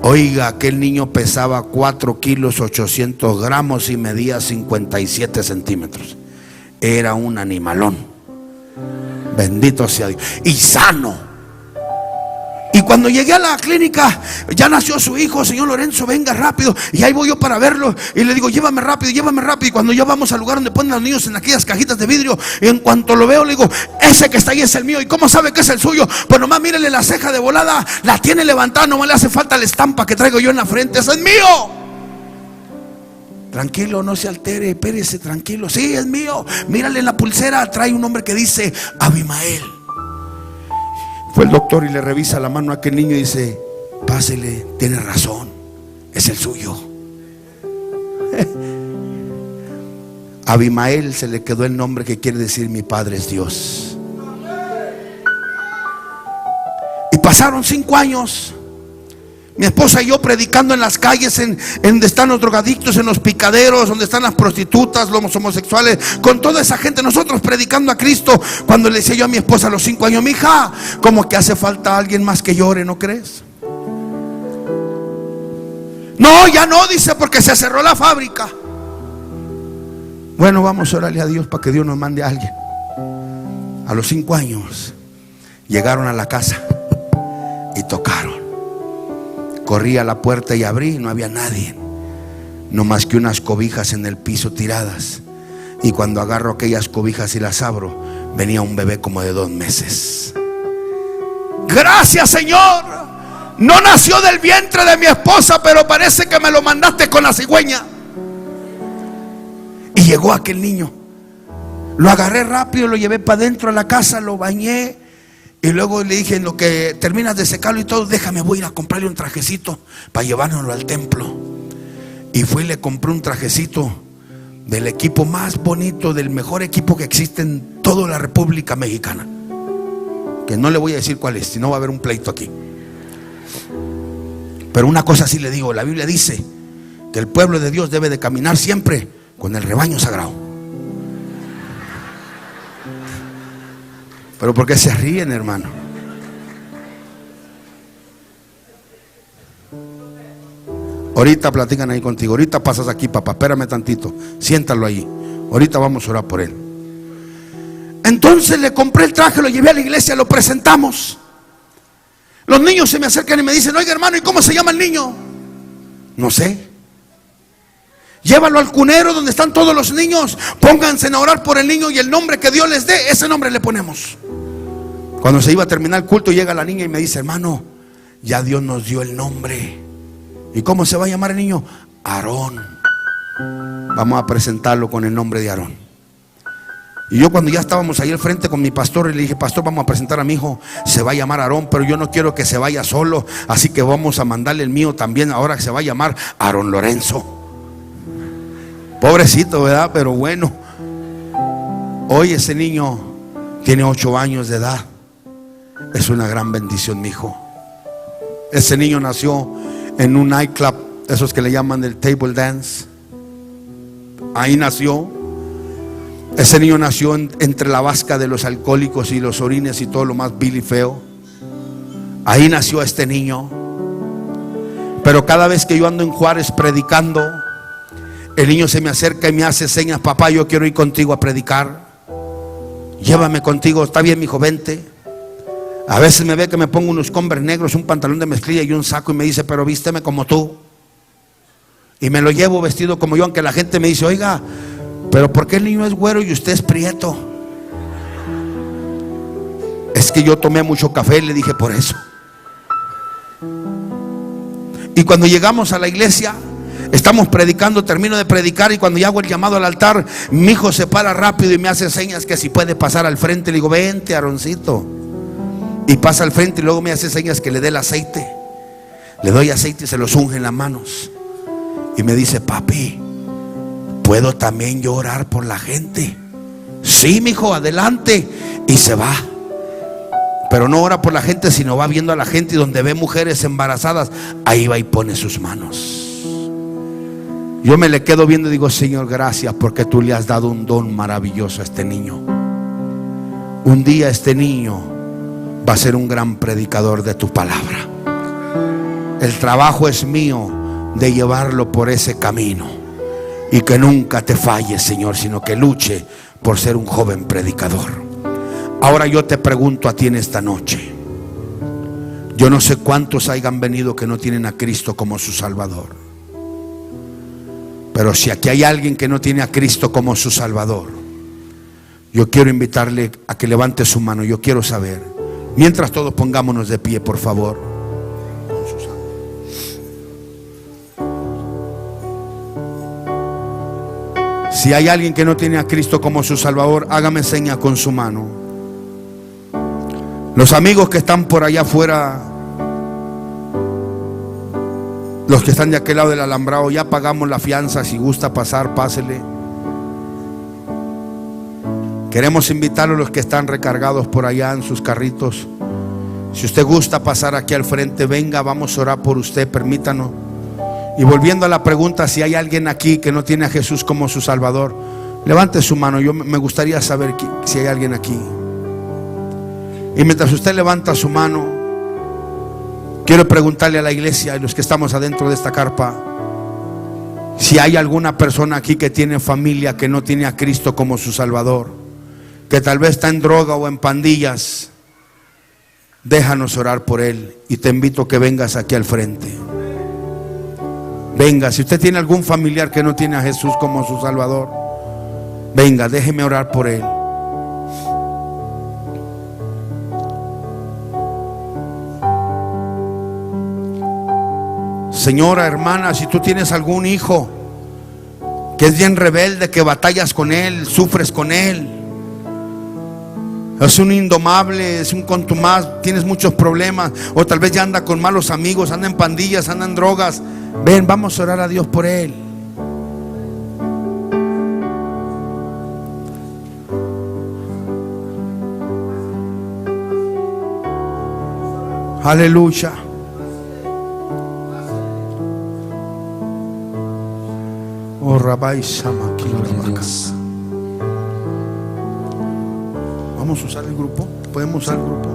Oiga, aquel niño pesaba 4 kilos 800 gramos y medía 57 centímetros. Era un animalón. Bendito sea Dios. Y sano. Y cuando llegué a la clínica, ya nació su hijo. Señor Lorenzo, venga rápido. Y ahí voy yo para verlo. Y le digo: llévame rápido, llévame rápido. Y cuando ya vamos al lugar donde ponen a los niños en aquellas cajitas de vidrio, y en cuanto lo veo, le digo: ese que está ahí es el mío. ¿Y cómo sabe que es el suyo? Pues nomás mírele la ceja de volada, la tiene levantada, nomás le hace falta la estampa que traigo yo en la frente. ¡Ese es mío! Tranquilo, no se altere, espérese, tranquilo. Sí, es mío. Mírale la pulsera, trae un nombre que dice Abimael. Fue el doctor y le revisa la mano a aquel niño y dice: pásele, tiene razón, es el suyo. Abimael se le quedó el nombre que quiere decir: mi padre es Dios. Y pasaron 5 años. Mi esposa y yo predicando en las calles, en donde están los drogadictos, en los picaderos, donde están las prostitutas, los homosexuales, con toda esa gente, nosotros predicando a Cristo. Cuando le decía yo a mi esposa a los 5 años: mija, como que hace falta alguien más que llore, ¿no crees? No, ya no, dice, porque se cerró la fábrica. Bueno, vamos a orarle a Dios para que Dios nos mande a alguien. A los 5 años llegaron a la casa y tocaron. Corrí a la puerta y abrí, y no había nadie, no más que unas cobijas en el piso tiradas. Y cuando agarro aquellas cobijas y las abro, venía un bebé como de 2 meses. Gracias, Señor. No nació del vientre de mi esposa, pero parece que me lo mandaste con la cigüeña. Y llegó aquel niño. Lo agarré rápido, lo llevé para adentro a la casa, lo bañé. Y luego le dije: en lo que terminas de secarlo y todo, déjame, voy a ir a comprarle un trajecito para llevárnoslo al templo. Y fui y le compré un trajecito del equipo más bonito, del mejor equipo que existe en toda la República Mexicana, que no le voy a decir cuál es, si no va a haber un pleito aquí. Pero una cosa sí le digo: la Biblia dice que el pueblo de Dios debe de caminar siempre con el rebaño sagrado. Pero ¿por qué se ríen, hermano? Ahorita platican ahí contigo. Ahorita pasas aquí, papá. Espérame tantito. Siéntalo ahí. Ahorita vamos a orar por él. Entonces le compré el traje, lo llevé a la iglesia, lo presentamos. Los niños se me acercan y me dicen: oiga, hermano, ¿y cómo se llama el niño? No sé. Llévalo al cunero donde están todos los niños. Pónganse a orar por el niño y el nombre que Dios les dé, ese nombre le ponemos. Cuando se iba a terminar el culto, llega la niña y me dice: hermano, ya Dios nos dio el nombre. ¿Y cómo se va a llamar el niño? Aarón. Vamos a presentarlo con el nombre de Aarón. Y yo, cuando ya estábamos ahí al frente con mi pastor, le dije: pastor, vamos a presentar a mi hijo, se va a llamar Aarón, pero yo no quiero que se vaya solo, así que vamos a mandarle el mío también, ahora que se va a llamar Aarón Lorenzo. Pobrecito, ¿verdad? Pero bueno. Hoy ese niño tiene 8 años de edad. Es una gran bendición, mi hijo. Ese niño nació en un nightclub, esos que le llaman el table dance. Ahí nació. Ese niño nació entre la vasca de los alcohólicos y los orines y todo lo más vil y feo. Ahí nació este niño. Pero cada vez que yo ando en Juárez predicando, el niño se me acerca y me hace señas: papá, yo quiero ir contigo a predicar. Llévame contigo. Está bien, mijo, vente. A veces me ve que me pongo unos Converse negros, un pantalón de mezclilla y un saco, y me dice: pero vísteme como tú. Y me lo llevo vestido como yo, aunque la gente me dice: oiga, pero ¿por qué el niño es güero y usted es prieto? Es que yo tomé mucho café, le dije, por eso. cuando llegamos a la iglesia, estamos predicando, termino de predicar, y cuando ya hago el llamado al altar, mi hijo se para rápido y me hace señas que si puede pasar al frente. Le digo, vente, Aaroncito. Y pasa al frente y luego me hace señas que le dé el aceite. Le doy aceite y se los unge en las manos. Y me dice, papi, ¿puedo también yo orar por la gente? Sí, mijo, adelante. Y se va. Pero no ora por la gente, sino va viendo a la gente, y donde ve mujeres embarazadas, ahí va y pone sus manos. Yo me le quedo viendo y digo, Señor, gracias, porque tú le has dado un don maravilloso a este niño. Un día este niño va a ser un gran predicador de tu palabra. El trabajo es mío de llevarlo por ese camino, y que nunca te falle, Señor, sino que luche por ser un joven predicador. Ahora yo te pregunto a ti en esta noche. Yo no sé cuántos hayan venido que no tienen a Cristo como su Salvador. Pero si aquí hay alguien que no tiene a Cristo como su Salvador, yo quiero invitarle a que levante su mano. Yo quiero saber. Mientras todos pongámonos de pie, por favor. Si hay alguien que no tiene a Cristo como su Salvador, hágame seña con su mano. Los amigos que están por allá afuera, los que están de aquel lado del alambrado, ya pagamos la fianza. Si gusta pasar, pásele. Queremos invitarlos a los que están recargados por allá en sus carritos. Si usted gusta pasar aquí al frente, venga, vamos a orar por usted, permítanos. Y volviendo a la pregunta, si hay alguien aquí que no tiene a Jesús como su Salvador, levante su mano. Yo me gustaría saber si hay alguien aquí. Y mientras usted levanta su mano, quiero preguntarle a la iglesia y los que estamos adentro de esta carpa, si hay alguna persona aquí que tiene familia que no tiene a Cristo como su Salvador, que tal vez está en droga o en pandillas. Déjanos orar por él, y te invito a que vengas aquí al frente. Venga, si usted tiene algún familiar que no tiene a Jesús como su Salvador, venga, déjeme orar por él. Señora, hermana, si tú tienes algún hijo que es bien rebelde, que batallas con él, sufres con él, es un indomable, es un contumaz, tienes muchos problemas, o tal vez ya anda con malos amigos, anda en pandillas, anda en drogas, ven, vamos a orar a Dios por él. Aleluya. Oh, Rabbi Shama, vamos a usar el grupo. Podemos usar el grupo.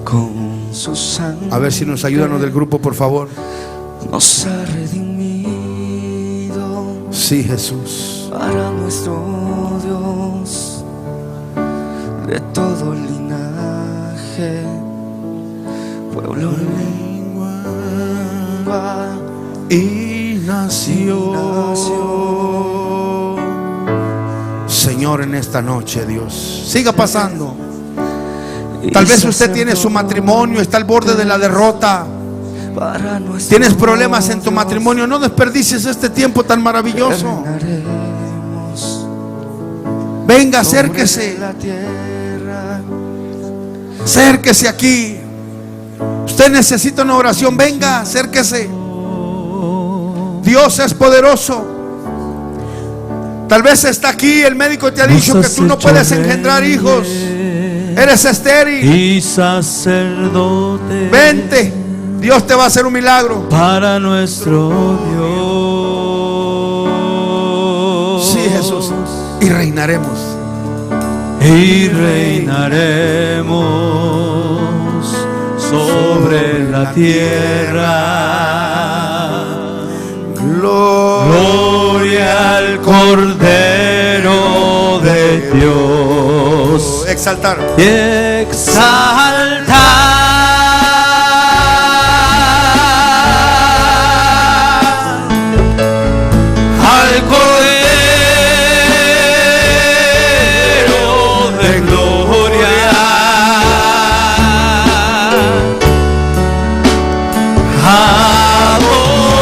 Con su sangre, a ver si nos ayudan los del grupo, por favor. Nos ha redimido. Sí, Jesús. Para nuestro Dios, de todo linaje, pueblo, lengua y nación. Señor, en esta noche, Dios, siga pasando. Tal vez usted tiene su matrimonio, está al borde de la derrota. Tienes problemas en tu matrimonio. No desperdicies este tiempo tan maravilloso. Venga, acérquese. Acérquese aquí. Usted necesita una oración. Venga, acérquese. Dios es poderoso. Tal vez está aquí, el médico te ha dicho que tú no puedes engendrar hijos, eres estéril y sacerdote. Vente, Dios te va a hacer un milagro para nuestro Dios. Sí, Jesús. Y reinaremos. Y reinaremos sobre la tierra. Gloria al Cordero de Dios. Exaltar. Y exaltar al Cordero de gloria. Adoramos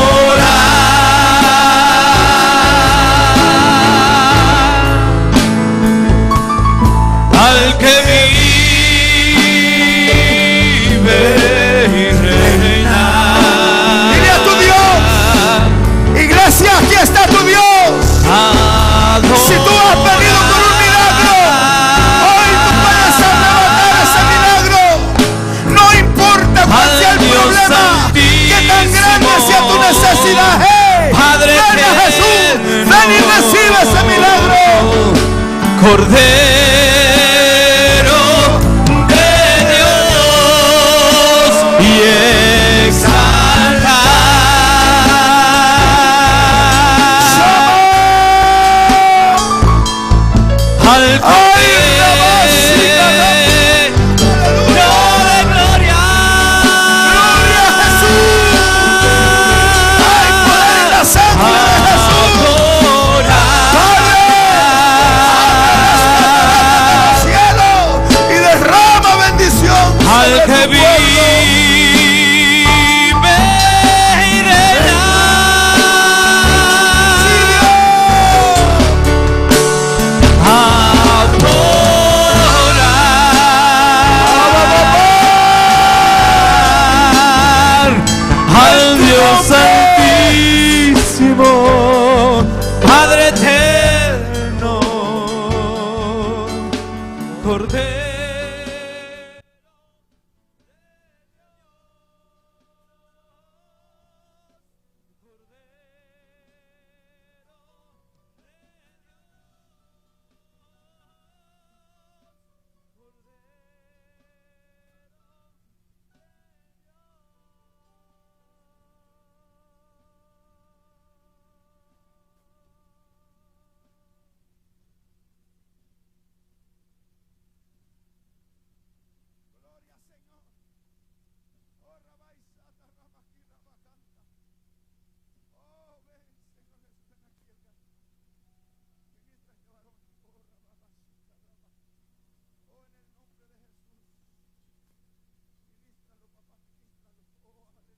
Cordero